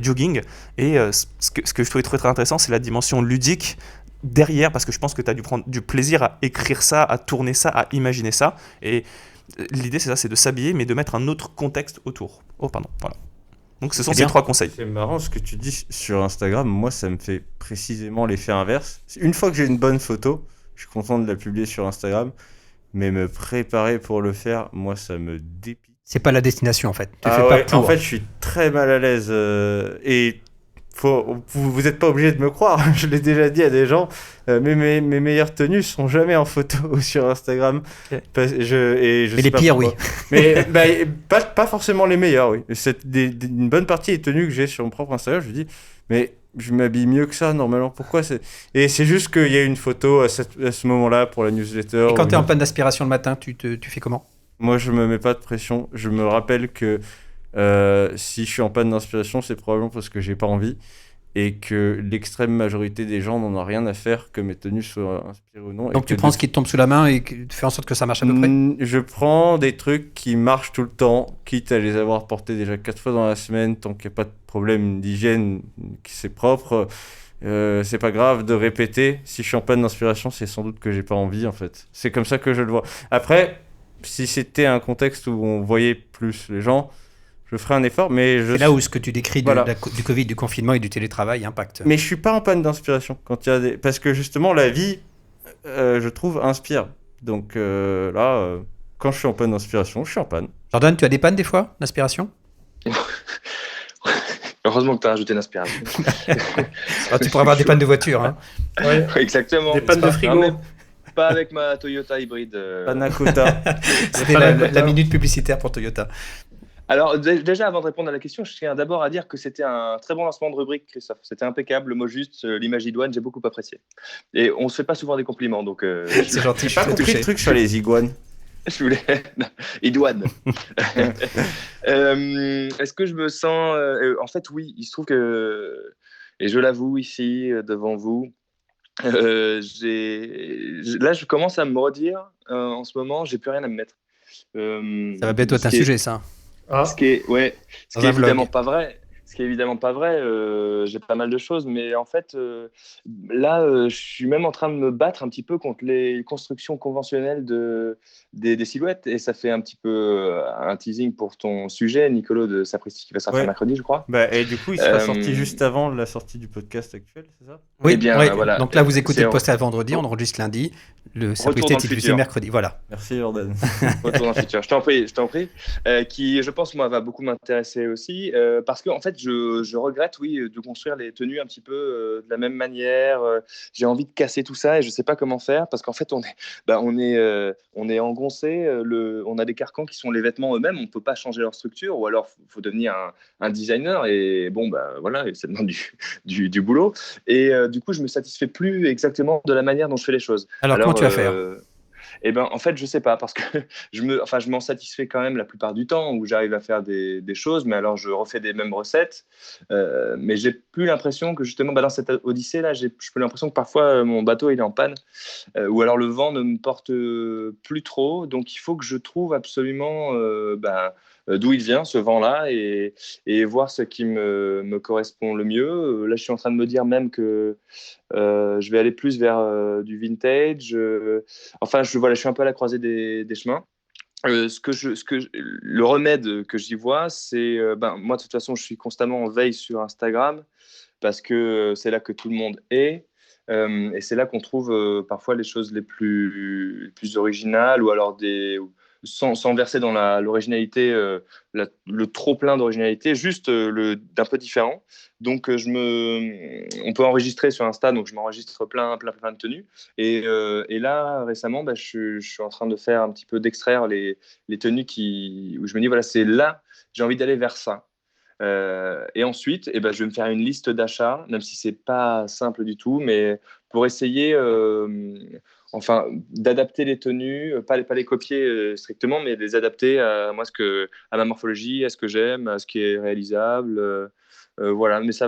jogging, et ce que je trouvais très, très intéressant, c'est la dimension ludique derrière, parce que je pense que tu as dû prendre du plaisir à écrire ça, à tourner ça, à imaginer ça, et l'idée c'est ça, c'est de s'habiller mais de mettre un autre contexte autour. Voilà. Donc ce sont ces 3 conseils. C'est marrant ce que tu dis sur Instagram, moi ça me fait précisément l'effet inverse. Une fois que j'ai une bonne photo, je suis content de la publier sur Instagram, mais me préparer pour le faire, moi ça me dépite. C'est pas la destination en fait. En fait je suis très mal à l'aise et vous n'êtes pas obligé de me croire, je l'ai déjà dit à des gens, mes meilleures tenues sont jamais en photo sur Instagram. Okay. Mais les pires, oui. Mais pas forcément les meilleures, oui. Une bonne partie des tenues que j'ai sur mon propre Instagram, je me dis, mais je m'habille mieux que ça normalement, pourquoi Et c'est juste qu'il y a une photo à ce moment-là pour la newsletter. Et quand tu es en panne d'aspiration le matin, tu fais comment ? Moi, je me mets pas de pression. Je me rappelle que Si je suis en panne d'inspiration, c'est probablement parce que j'ai pas envie et que l'extrême majorité des gens n'en ont rien à faire que mes tenues soient inspirées ou non. Donc tu prends ce qui te tombe sous la main et tu fais en sorte que ça marche à peu près. Je prends des trucs qui marchent tout le temps, quitte à les avoir portés déjà 4 fois dans la semaine, tant qu'il n'y a pas de problème d'hygiène, que c'est propre. C'est pas grave de répéter. Si je suis en panne d'inspiration, c'est sans doute que j'ai pas envie en fait. C'est comme ça que je le vois. Après, si c'était un contexte où on voyait plus les gens, je ferais un effort, mais C'est là où ce que tu décris Voilà. du Covid, du confinement et du télétravail impacte. Mais je suis pas en panne d'inspiration quand il y a des... Parce que justement, la vie, je trouve, inspire. Donc là, quand je suis en panne d'inspiration, je suis en panne. Jordan, tu as des pannes des fois d'inspiration? Heureusement que tu as rajouté l'inspiration. Alors, tu pourrais avoir des pannes de voiture. Hein. Ouais. Exactement. Des pannes de frigo. Non, mais pas avec ma Toyota hybride. Panna cotta. C'était la minute publicitaire pour Toyota. Alors, déjà, avant de répondre à la question, je tiens d'abord à dire que c'était un très bon lancement de rubrique, Christophe. C'était impeccable, le mot juste, l'image idoine, j'ai beaucoup apprécié. Et on se fait pas souvent des compliments, donc C'est gentil, je J'ai suis pas très compris touché. le truc sur les iguanes. je voulais... Non, idoine. Est-ce que je me sens... en fait, oui, il se trouve que... Et je l'avoue ici, devant vous, là, je commence à me redire, en ce moment, j'ai plus rien à me mettre. Ça va bientôt être un sujet, ça. Ah. Ce qui est, ouais, ce Dans qui est un vlog. évidemment pas vrai. Ce qui est évidemment pas vrai. J'ai pas mal de choses, mais en fait, là, je suis même en train de me battre un petit peu contre les constructions conventionnelles des silhouettes, et ça fait un petit peu un teasing pour ton sujet, Nicolas, de Sapristi, qui va sortir Ouais. mercredi, je crois. Bah, et du coup, il sera Euh, sorti juste avant la sortie du podcast actuel, c'est ça? Oui, Eh bien, oui. voilà. Donc là, vous écoutez C'est le post à vendredi, on enregistre lundi. Le Sapristi dans est le diffusé futur. mercredi. Voilà. Merci Jordan. Retour dans le futur. Je t'en prie. Qui, je pense, moi, va beaucoup m'intéresser aussi, parce que en fait, je regrette, oui, de construire les tenues un petit peu de la même manière. J'ai envie de casser tout ça et je sais pas comment faire, parce qu'en fait, on est engoncé. On a des carcans qui sont les vêtements eux-mêmes. On peut pas changer leur structure, ou alors faut devenir un designer. Et bon, bah voilà, et ça demande du boulot. Et du coup, je me satisfais plus exactement de la manière dont je fais les choses. Alors, comment tu vas faire? Eh ben, en fait, je sais pas, parce que je m'en satisfais quand même la plupart du temps, où j'arrive à faire des choses, mais alors je refais des mêmes recettes. Mais j'ai plus l'impression que justement, dans cette odyssée là, j'ai plus l'impression que parfois mon bateau il est en panne, ou alors le vent ne me porte plus trop. Donc il faut que je trouve absolument d'où il vient ce vent-là, et voir ce qui me correspond le mieux. Là, je suis en train de me dire même que je vais aller plus vers du vintage. Enfin, je suis un peu à la croisée des chemins. Le remède que j'y vois, c'est moi de toute façon, je suis constamment en veille sur Instagram, parce que c'est là que tout le monde est. Et c'est là qu'on trouve parfois les choses les plus originales, ou alors sans verser dans l'originalité, le trop plein d'originalité, juste d'un peu différent. Donc on peut enregistrer sur Insta, donc je m'enregistre plein de tenues. Et là récemment, je suis en train de faire un petit peu d'extraire les tenues où je me dis voilà, c'est là, j'ai envie d'aller vers ça. Et ensuite, je vais me faire une liste d'achats, même si c'est pas simple du tout, mais pour essayer, d'adapter les tenues, pas les copier strictement, mais les adapter à à ma morphologie, à ce que j'aime, à ce qui est réalisable. Voilà, mais ça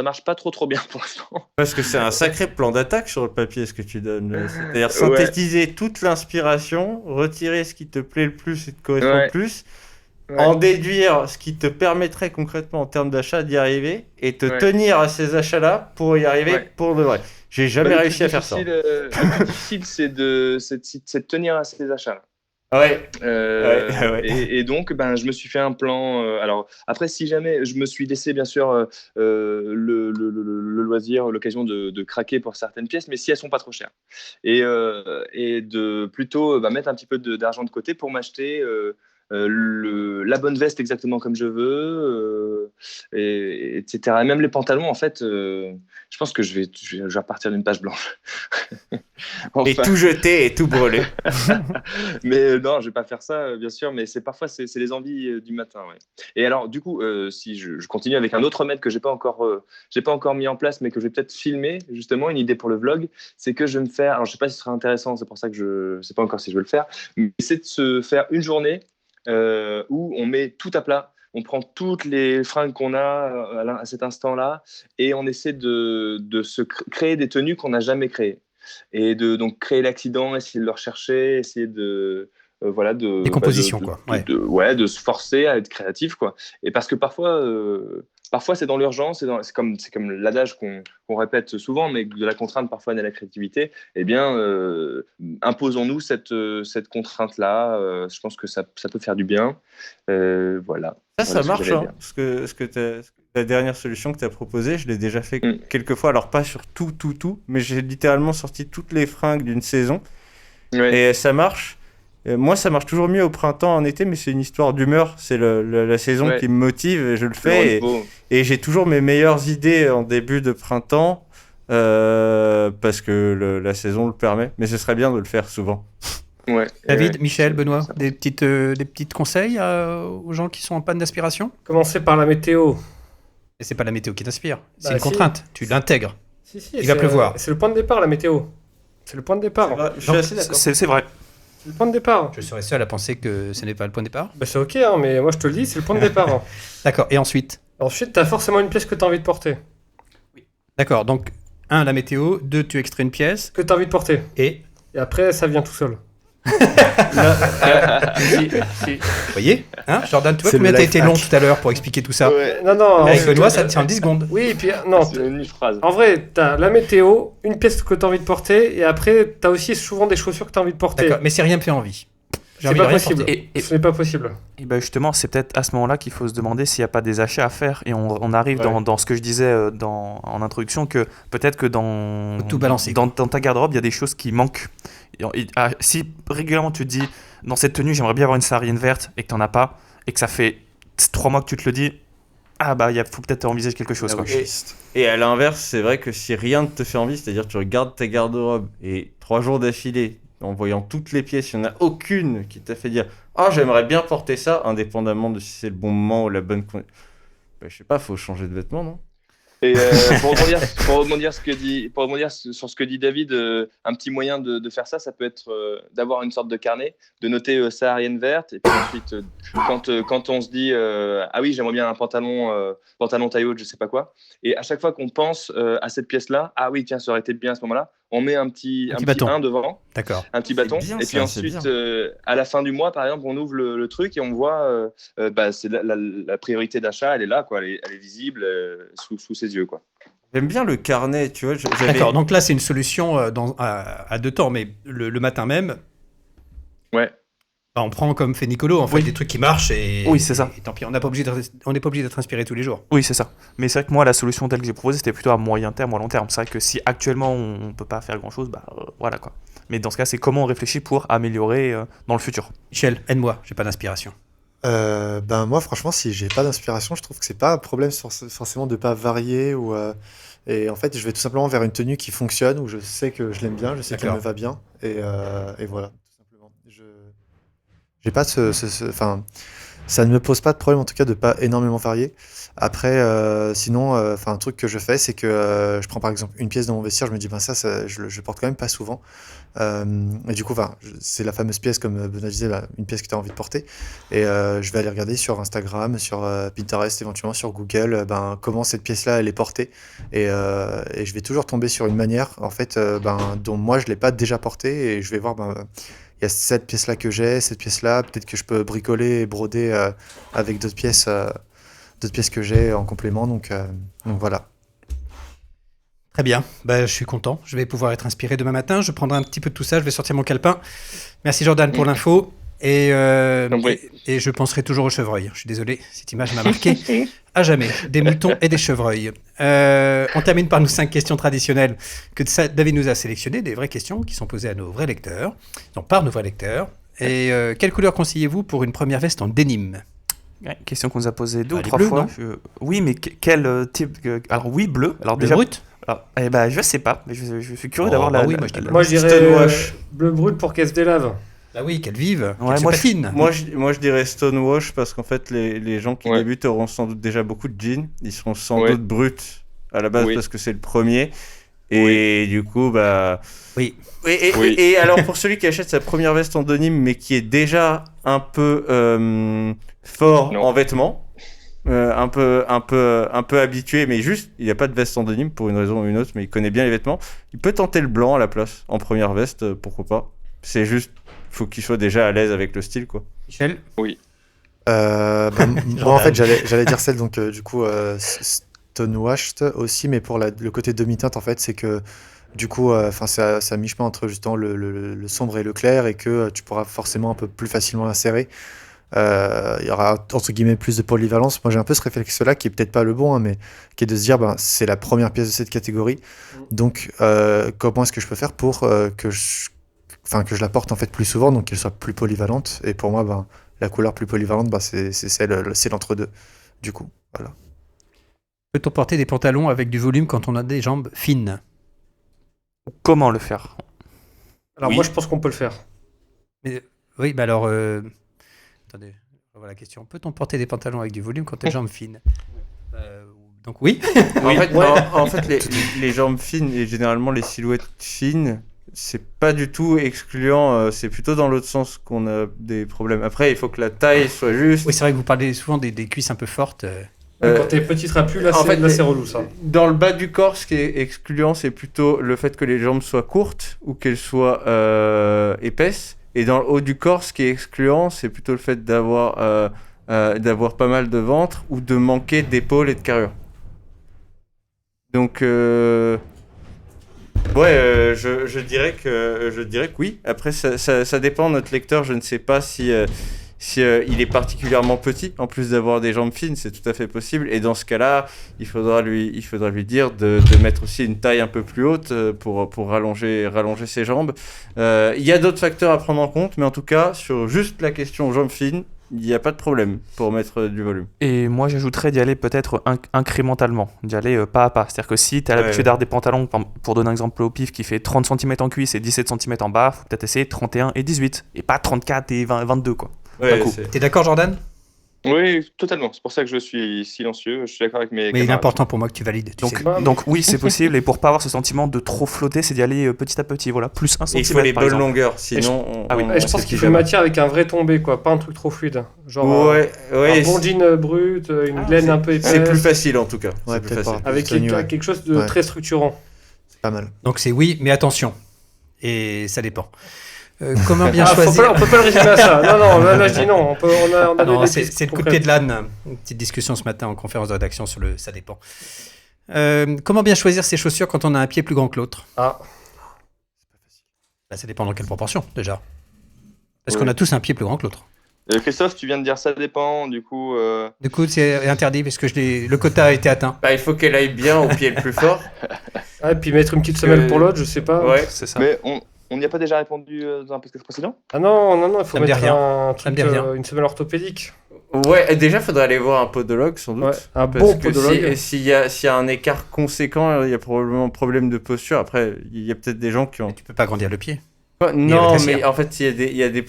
marche pas trop bien pour l'instant. Parce que c'est un sacré plan d'attaque sur le papier ce que tu donnes. C'est-à-dire synthétiser toute l'inspiration, retirer ce qui te plaît le plus et te correspond le plus, en déduire ce qui te permettrait concrètement en termes d'achat d'y arriver, et te tenir à ces achats-là pour y arriver pour de vrai. J'ai jamais réussi à faire ça. Le plus difficile, c'est de tenir à ces achats-là. Ouais. Et donc, je me suis fait un plan. Alors, après, si jamais je me suis laissé, bien sûr, le loisir, l'occasion de craquer pour certaines pièces, mais si elles sont pas trop chères. Et de plutôt mettre un petit peu d'argent de côté pour m'acheter la bonne veste exactement comme je veux, etc. Et même les pantalons, en fait, je pense que je vais repartir d'une page blanche. Et tout jeter et tout brûler. Mais non, je vais pas faire ça, bien sûr, mais parfois c'est les envies du matin. Ouais. Et alors, du coup, si je continue avec un autre remède que j'ai pas encore mis en place, mais que je vais peut-être filmer, justement, une idée pour le vlog, c'est que je vais me faire, alors je sais pas si ce sera intéressant, c'est pour ça que je sais pas encore si je vais le faire, mais c'est de se faire une journée où on met tout à plat. on prend toutes les fringues qu'on a à cet instant-là et on essaie de se créer des tenues qu'on n'a jamais créées. Et de donc créer l'accident, essayer de le rechercher, essayer de Des compositions, quoi. De se forcer à être créatif, quoi. Et parce que parfois c'est dans l'urgence, c'est comme l'adage qu'on répète souvent, mais de la contrainte parfois naît la créativité. Eh bien, imposons-nous cette contrainte-là. Je pense que ça peut faire du bien. Voilà. Ça Voilà marche, ce que hein, parce que la dernière solution que tu as proposée, je l'ai déjà fait quelques fois, alors pas sur tout, mais j'ai littéralement sorti toutes les fringues d'une saison, et ça marche. Moi, ça marche toujours mieux au printemps, en été, mais c'est une histoire d'humeur, c'est la saison qui me motive, et je le fais, et j'ai toujours mes meilleures idées en début de printemps, parce que la saison le permet, mais ce serait bien de le faire souvent. Ouais. David, Michel, Benoît, des petites conseils aux gens qui sont en panne d'aspiration? Commencez par la météo. Et c'est pas la météo qui t'inspire, c'est Bah, une si. contrainte, tu l'intègres. Si, Il va pleuvoir. C'est le point de départ, la météo. C'est le point de départ. Je suis assez d'accord. C'est vrai. C'est le point de départ. Je serais seul à penser que ce n'est pas le point de départ. Bah, c'est ok, hein, mais moi je te le dis, c'est le point de départ. Hein. D'accord, et ensuite? Ensuite, t'as forcément une pièce que t'as envie de porter. D'accord, donc 1, la météo, 2, tu extrais une pièce, Que t'as envie de porter. et... Et après, ça vient tout seul. Vous voyez, hein, Jordan, tu vois C'est combien le t'as life été long hack. tout à l'heure pour expliquer tout ça? Ouais. Non, Avec je- Benoît, ça tient en 10 secondes. Oui, et puis non. C'est une phrase. En vrai, t'as la météo, une pièce que t'as envie de porter, et après, t'as aussi souvent des chaussures que t'as envie de porter. D'accord, mais c'est rien me fait envie. J'ai C'est envie pas de rien possible. porter. Et Ce n'est pas possible. ben justement, c'est peut-être à ce moment-là qu'il faut se demander s'il n'y a pas des achats à faire. Et on arrive dans ce que je disais en introduction, que peut-être que dans, Faut tout balancer, dans ta garde-robe, il y a des choses qui manquent. Si régulièrement tu te dis, dans cette tenue, j'aimerais bien avoir une saharienne verte, et que tu n'en as pas, et que ça fait 3 mois que tu te le dis, il faut peut-être envisager quelque chose. Quoi. Et à l'inverse, c'est vrai que si rien ne te fait envie, c'est-à-dire tu regardes ta garde-robe et 3 jours d'affilée, en voyant toutes les pièces, il n'y en a aucune qui t'a fait dire « Ah, j'aimerais bien porter ça », indépendamment de si c'est le bon moment ou la bonne... Je sais pas, faut changer de vêtements, non? Et pour rebondir sur ce que dit David, un petit moyen de faire ça peut être d'avoir une sorte de carnet, de noter saharienne verte, et puis ensuite, quand on se dit ah oui, j'aimerais bien un pantalon taille haute, je sais pas quoi, et à chaque fois qu'on pense à cette pièce-là, ah oui, tiens, ça aurait été bien à ce moment-là, on met un petit bâton. 1 devant, D'accord. un petit bâton, bien, et puis ça, c'est ensuite, à la fin du mois, par exemple, on ouvre le truc et on voit, c'est la priorité d'achat, elle est là, quoi, elle est visible sous ses yeux, quoi. J'aime bien le carnet, tu vois. D'accord, donc là c'est une solution à 2 temps, mais le matin même, Ouais. on prend comme fait Nicolo, en fait, des trucs qui marchent et... Oui, c'est ça. Et tant pis, on n'est pas obligé d'être inspiré tous les jours. Oui, c'est ça. Mais c'est vrai que moi, la solution telle que j'ai proposée, c'était plutôt à moyen terme ou à long terme. C'est vrai que si actuellement on ne peut pas faire grand-chose, voilà quoi. Mais dans ce cas, c'est comment on réfléchit pour améliorer dans le futur. Michel, aide-moi, j'ai pas d'inspiration. Moi, franchement, si j'ai pas d'inspiration, je trouve que c'est pas un problème forcément de pas varier et en fait, je vais tout simplement vers une tenue qui fonctionne, où je sais que je l'aime bien, je sais qu'elle D'accord. me va bien, et voilà, tout simplement. J'ai pas enfin, ça ne me pose pas de problème en tout cas de pas énormément varier. Après, sinon, un truc que je fais, c'est que je prends par exemple une pièce dans mon vestiaire, je me dis je le porte quand même pas souvent. Et du coup, c'est la fameuse pièce, comme Benoît disait, une pièce que tu as envie de porter. Et je vais aller regarder sur Instagram, sur Pinterest, éventuellement sur Google, comment cette pièce-là, elle est portée. Et je vais toujours tomber sur une manière, en fait, dont moi, je l'ai pas déjà portée. Et je vais voir, il y a cette pièce-là que j'ai, cette pièce-là. Peut-être que je peux bricoler et broder avec d'autres pièces que j'ai en complément. Donc voilà. Très bien, je suis content, je vais pouvoir être inspiré demain matin, je prendrai un petit peu de tout ça, je vais sortir mon calepin. Merci Jordan pour l'info, et je penserai toujours au chevreuil. Je suis désolé, cette image m'a marqué à jamais, des moutons et des chevreuils. On termine par nos 5 questions traditionnelles que David nous a sélectionnées, des vraies questions qui sont posées à nos vrais lecteurs, donc par nos vrais lecteurs. Et quelle couleur conseillez-vous pour une première veste en dénime? Ouais, question qu'on nous a posée 2 ou les 3 bleus, fois. non Oui, mais quel type Alors oui, bleu. Alors Bleu déjà, brut? je sais pas. Mais je suis curieux Oh, d'avoir bah la. oui, la- moi, je dis la- bleu. Moi, je dirais Stonewash. bleu brut pour qu'elle se délave. Bah oui, qu'elle vive, Ouais, qu'elle se moi, patine. Moi, je dirais Stonewash parce qu'en fait, les gens qui Ouais. débutent auront sans doute déjà beaucoup de jeans. Ils seront sans Ouais. doute bruts à la base Oui. parce que c'est le premier. Et du coup, Oui. Oui. Et alors, pour celui qui achète sa première veste en denim, mais qui est déjà un peu fort Non. en vêtements, un peu habitué, mais juste, il n'y a pas de veste en denim pour une raison ou une autre, mais il connaît bien les vêtements. Il peut tenter le blanc à la place, en première veste, pourquoi pas. C'est juste, faut qu'il soit déjà à l'aise avec le style, quoi. Michel? Oui. Moi, en fait, j'allais dire celle, donc du coup, Stonewashed aussi, mais pour le côté demi-teinte, en fait, c'est que du coup, c'est à mi-chemin entre justement le sombre et le clair, et que tu pourras forcément un peu plus facilement l'insérer. Il y aura entre guillemets plus de polyvalence. Moi, j'ai un peu ce réflexe-là qui est peut-être pas le bon, hein, mais qui est de se dire, c'est la première pièce de cette catégorie. Donc, comment est-ce que je peux faire pour que je la porte en fait plus souvent, donc qu'elle soit plus polyvalente. Et pour moi, la couleur plus polyvalente, c'est l'entre-deux. Du coup, voilà. Peut-on porter des pantalons avec du volume quand on a des jambes fines? Comment le faire? Alors Oui. moi je pense qu'on peut le faire. Oui, alors... Attendez, je revois la question. Peut-on porter des pantalons avec du volume quand on a des jambes fines? Donc oui. En fait, les jambes fines et généralement les silhouettes fines, c'est pas du tout excluant, c'est plutôt dans l'autre sens qu'on a des problèmes. Après, il faut que la taille soit juste. Oui, c'est vrai que vous parlez souvent des cuisses un peu fortes. Quand t'es petit trapu, là, c'est relou ça. Dans le bas du corps, ce qui est excluant, c'est plutôt le fait que les jambes soient courtes ou qu'elles soient épaisses. Et dans le haut du corps, ce qui est excluant, c'est plutôt le fait d'avoir pas mal de ventre ou de manquer d'épaules et de carrure. Donc, je dirais que oui. Après, ça dépend. Notre lecteur, je ne sais pas si il est particulièrement petit, en plus d'avoir des jambes fines, c'est tout à fait possible. Et dans ce cas-là, il faudra lui dire de mettre aussi une taille un peu plus haute pour rallonger ses jambes. Il y a d'autres facteurs à prendre en compte, mais en tout cas, sur juste la question jambes fines, il n'y a pas de problème pour mettre du volume. Et moi, j'ajouterais d'y aller peut-être incrémentalement, d'y aller pas à pas. C'est-à-dire que si tu as l'habitude d'avoir des pantalons, pour donner un exemple au pif, qui fait 30 cm en cuisse et 17 cm en bas, faut peut-être essayer 31 et 18, et pas 34 et 22, quoi. Ouais, T'es d'accord, Jordan? Oui, totalement. C'est pour ça que je suis silencieux. Je suis d'accord avec mes Mais il est camarades. important pour moi que tu valides. Tu sais. Donc oui, c'est possible, et pour pas avoir ce sentiment de trop flotter, c'est d'y aller petit à petit, voilà, plus 1 Et cm. il faut les par bonnes exemple. longueurs, sinon Je pense qu'il faut une matière avec un vrai tombé, quoi, pas un truc trop fluide. Genre un bon jean brut, une laine un peu épaisse. c'est plus facile en tout cas. Ouais, C'est plus peut-être facile. pas. Avec Tenue, ouais. quelque chose de très structurant. C'est pas mal. Donc c'est oui, mais attention. Et ça dépend. Comment bien On choisir? peut pas le résumer à ça. Non, là je dis non. On a Non, des c'est pistes le coup de concrètes. pied de l'âne. Une petite discussion ce matin en conférence de rédaction sur le ça dépend. Comment bien choisir ses chaussures quand on a un pied plus grand que l'autre? Ah. Ça dépend dans quelle proportion déjà. Parce Oui. qu'on a tous un pied plus grand que l'autre. Christophe, tu viens de dire ça dépend, du coup... Du coup, c'est interdit parce que le quota a été atteint. Il faut qu'elle aille bien au pied le plus fort. Ah, et puis mettre une petite semelle pour l'autre, je sais pas. Ouais. C'est ça. Mais on n'y a pas déjà répondu dans un podcast précédent? Ah non, il faut Ça me dit mettre rien. un Ça me truc, dit rien. une semelle orthopédique. Ouais, déjà, faudrait aller voir un podologue sans doute. Ouais, un Parce bon que podologue. s'il y a un écart conséquent, il y a probablement un problème de posture. Après, il y a peut-être des gens qui ont. Tu peux pas grandir le pied. Non, rétrécir. mais en fait, il y a des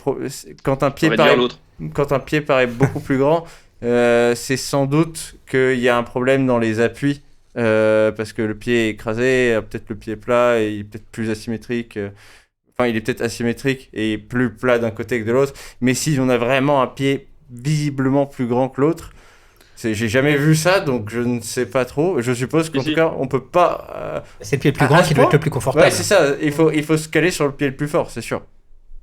quand un On pied va paraît dire l'autre. quand un pied paraît beaucoup plus grand, c'est sans doute qu'il y a un problème dans les appuis. Parce que le pied est écrasé, peut-être le pied est plat et il est peut-être plus asymétrique. Enfin, il est peut-être asymétrique et plus plat d'un côté que de l'autre. Mais si on a vraiment un pied visiblement plus grand que l'autre, j'ai jamais vu ça, donc je ne sais pas trop. Je suppose qu'en Si. tout cas, on peut pas. C'est le pied le plus À grand ce qui doit point être le plus confortable. Ouais, c'est ça. Il faut se caler sur le pied le plus fort, c'est sûr.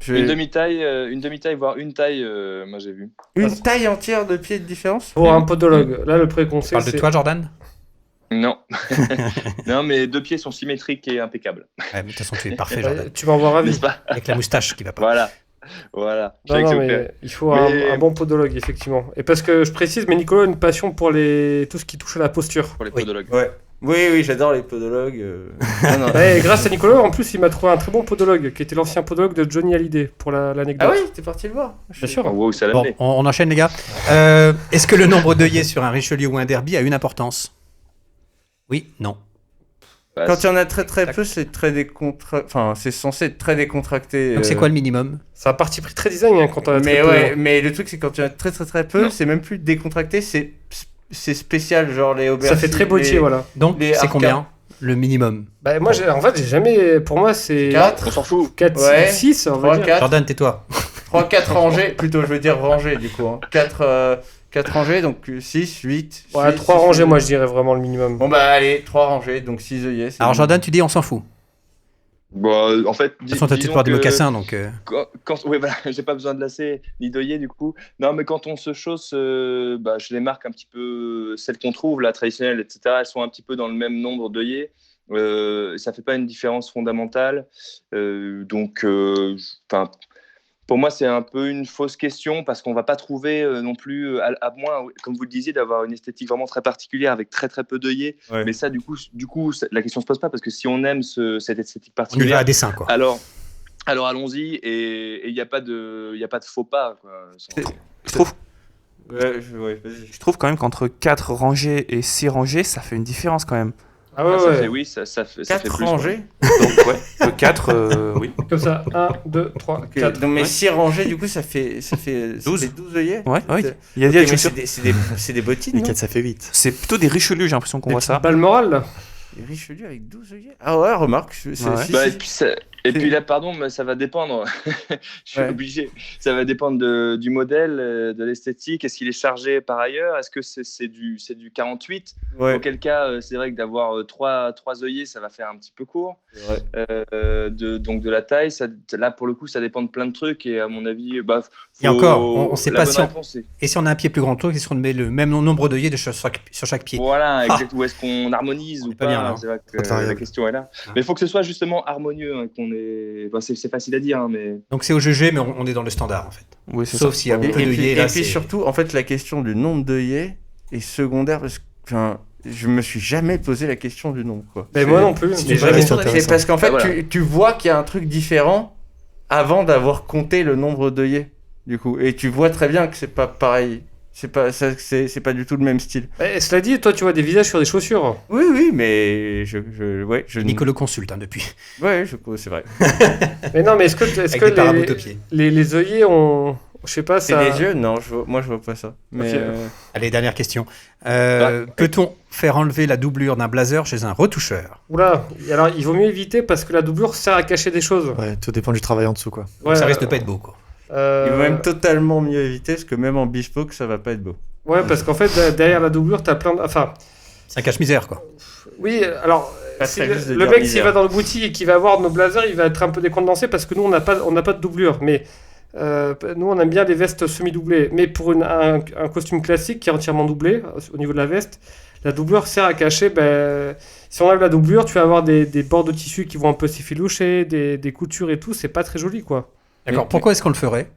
Une demi-taille, voire une taille, moi j'ai vu. Une taille entière de pied de différence. Pour un podologue. Là, le préconseil, Tu parles de toi, Jordan? Non. Non, mais 2 pieds sont symétriques et impeccables. Ouais, mais de toute façon, tu es parfait, Jordan. Tu m'en vois ravi. N'est-ce pas? Avec la moustache qui va pas. Voilà. Je Non, savais que non, ça vous mais plairait. il faut Mais- un bon podologue, effectivement. Et parce que je précise, mais Nicolas a une passion pour tout ce qui touche à la posture. Pour les Oui. podologues. Ouais. Oui, j'adore les podologues. Non. Et grâce à Nicolas, en plus, il m'a trouvé un très bon podologue, qui était l'ancien podologue de Johnny Hallyday, pour l'anecdote. Ah oui, t'es parti le voir. Bien sûr. Oh, wow, ça l'a Bon, amené. on enchaîne, les gars. Est-ce que le nombre d'œillets sur un Richelieu ou un Derby a une importance? Oui, non. Bah, Quand il y en a très peu, c'est très Enfin, c'est censé être très décontracté. Donc c'est quoi le minimum? C'est un parti pris très design hein, quand on a très Mais peu. ouais, mais le truc c'est quand il y en a très peu, Non. c'est même plus décontracté, c'est spécial, genre les Ça aubergines. fait très bottier, voilà. Donc les c'est arcades. combien le minimum? Bah, moi, en fait, j'ai jamais. Pour moi, c'est. 4, On s'en fout. 4, Ouais. 6, on va 3, dire. 4, Jordan, tais-toi. prends 4 rangées, plutôt je veux dire rangées du coup. 4 rangées, donc 6, 8. Ouais, 3 rangées, moi je dirais vraiment le minimum. Bon bah allez, 3 rangées, donc 6 œillets. Alors Jordan, tu dis on s'en fout. Bon, en fait, De toute façon, t'as peut-être pas des mocassins, donc... Oui, voilà, j'ai pas besoin de lasser ni d'œillet du coup. Non, mais quand on se chausse, je les marque un petit peu, celles qu'on trouve, la traditionnelle, etc. Elles sont un petit peu dans le même nombre d'œillets. Ça fait pas une différence fondamentale. Pour moi, c'est un peu une fausse question parce qu'on va pas trouver non plus, à moins, comme vous le disiez, d'avoir une esthétique vraiment très particulière avec très très peu d'œillets. Ouais. Mais ça, du coup, la question se pose pas parce que si on aime cette esthétique On y va particulière, à dessin, quoi. alors allons-y et il n'y a pas de faux pas, quoi. Je trouve, Ouais, vas-y. je trouve quand même qu'entre 4 rangées et 6 rangées, ça fait une différence quand même. Ah ouais, Ça ouais. fait, oui, ça fait 4 plus. rangées. Donc ouais, 4, oui. Comme ça, 1, 2, 3, Ok, 4. donc mais Ouais. 6 rangées, du coup, ça fait 12. 12 œillets. Ouais, ouais. C'est- Il y a Ok, des mais chaussures. c'est des bottines, Les non 4, ça fait 8. C'est plutôt des Richelieu, j'ai l'impression qu'on voit ça. Balle morale, là. Les Richelieu avec 12 œillets. Ah ouais, remarque. Ouais. Et puis là, pardon, mais ça va dépendre. Je suis Ouais. obligé. Ça va dépendre du modèle, de l'esthétique. Est-ce qu'il est chargé par ailleurs? Est-ce que c'est du 48? Ouais. Auquel cas, c'est vrai que d'avoir trois œillets, ça va faire un petit peu court. C'est vrai. Donc de la taille, là pour le coup, ça dépend de plein de trucs. Et à mon avis, Et encore, on sait la pas bonne si on- réponse, c'est- Et si on a un pied plus grand que l'autre, est-ce qu'on met le même nombre d'œillets sur chaque pied? Voilà, exact. Ou est-ce qu'on harmonise ou est pas pas, bien, là. c'est vrai que Pas de variable. la question est là. Mais il faut que ce soit justement harmonieux, hein, c'est facile à dire, hein, mais Donc c'est au GG, mais on est dans le standard, en fait. Oui, c'est Sauf ça. s'il y a Et, peu et d'œillets, puis, là, et puis c'est... surtout, en fait, la question du nombre d'œillets est secondaire parce que je me suis jamais posé la question du nombre. Quoi. Mais moi non plus. c'est Mais une vraie jamais. question. C'est intéressant. parce qu'en fait, Ah, voilà. tu vois qu'il y a un truc différent avant d'avoir compté le nombre d'œillets, du coup. Et tu vois très bien que c'est pas pareil. C'est pas du tout le même style. Cela dit, toi, tu vois des visages sur des chaussures. Oui, mais je Nicolas consulte, hein, depuis. Ouais, c'est vrai. Mais non, mais est-ce Avec que des paraboutes au pied. les œillets ont. Je sais pas, C'est ça. les yeux? Non, moi je vois pas ça. Mais Ok. Allez, dernière question. Bah, Peut-on faire enlever la doublure d'un blazer chez un retoucheur? Oula, alors il vaut mieux éviter parce que la doublure sert à cacher des choses. Ouais, tout dépend du travail en dessous, quoi. Ouais, Ça risque de pas être beau, quoi. euh, il vaut même totalement mieux éviter parce que même en bespoke, ça va pas être beau. Ouais, parce qu'en fait, derrière la doublure, t'as plein de. Enfin, C'est un cache-misère, quoi. oui, alors. Pas si très le juste de le dire mec, s'il misère. va dans le boutique et qu'il va voir nos blazers, il va être un peu décontenancé parce que nous, on n'a pas de doublure. Mais nous, on aime bien les vestes semi-doublées. Mais pour un costume classique qui est entièrement doublé au niveau de la veste, la doublure sert à cacher. Si on enlève la doublure, tu vas avoir des bords de tissu qui vont un peu s'effiloucher, des coutures et tout. C'est pas très joli, quoi. D'accord. Pourquoi est-ce qu'on le ferait?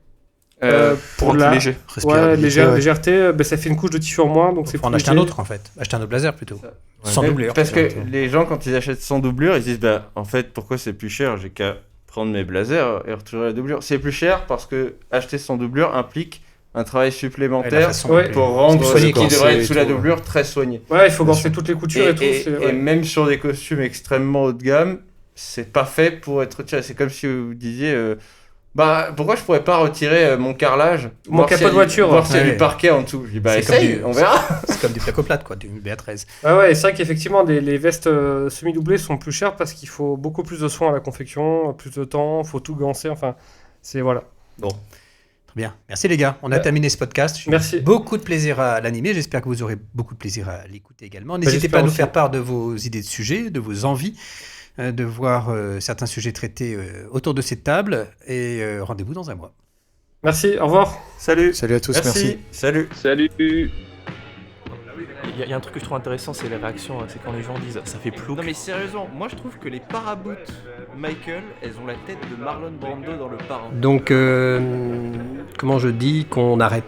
Pour la rendre léger. ouais, Respirabilité, ouais. légèreté, ça fait une couche de tissu en moins, donc c'est Faut en plus acheter un léger. autre, en fait. Acheter un autre blazer, plutôt. Ça. Sans Mais doublure. Parce que Ouais. les gens, quand ils achètent sans doublure, ils se disent en fait, pourquoi c'est plus cher? J'ai qu'à prendre mes blazers et retirer la doublure. C'est plus cher parce que acheter sans doublure implique un travail Ouais, la supplémentaire façon- Ouais. pour rendre ce soigner, qui quoi. devrait être Et sous la tout, doublure très soigné. Ouais, il faut Bien gorcer sûr. toutes les coutures et, tout. c'est- Et ouais. même sur des costumes extrêmement haut de gamme, c'est pas fait pour être retiré. C'est comme si vous disiez pourquoi je pourrais pas retirer mon carrelage, Mon voir s'il y capot a de voiture. voir s'il y a Ouais. du parquet en dessous. Je dis C'est comme essaye, du- on verra. C'est comme du placoplate, quoi, du BA13. Ouais, c'est vrai qu'effectivement, les vestes semi-doublées sont plus chères parce qu'il faut beaucoup plus de soins à la confection, plus de temps, faut tout gancer, enfin, c'est voilà. Très bien. Merci, les gars. On a terminé ce podcast. J'ai eu Merci. beaucoup de plaisir à l'animer. J'espère que vous aurez beaucoup de plaisir à l'écouter également. N'hésitez j'espère pas à nous aussi. faire part de vos idées de sujets, de vos envies, de voir certains sujets traités autour de cette table. Et rendez-vous dans un mois. Merci, au revoir. Salut. Salut à tous, merci. Salut. Salut. Il y a un truc que je trouve intéressant, c'est les réactions. C'est quand les gens disent ça fait plouc. Non mais sérieusement, moi je trouve que les paraboutes Michael, elles ont la tête de Marlon Brando dans Le Parrain. Donc, comment je dis qu'on arrête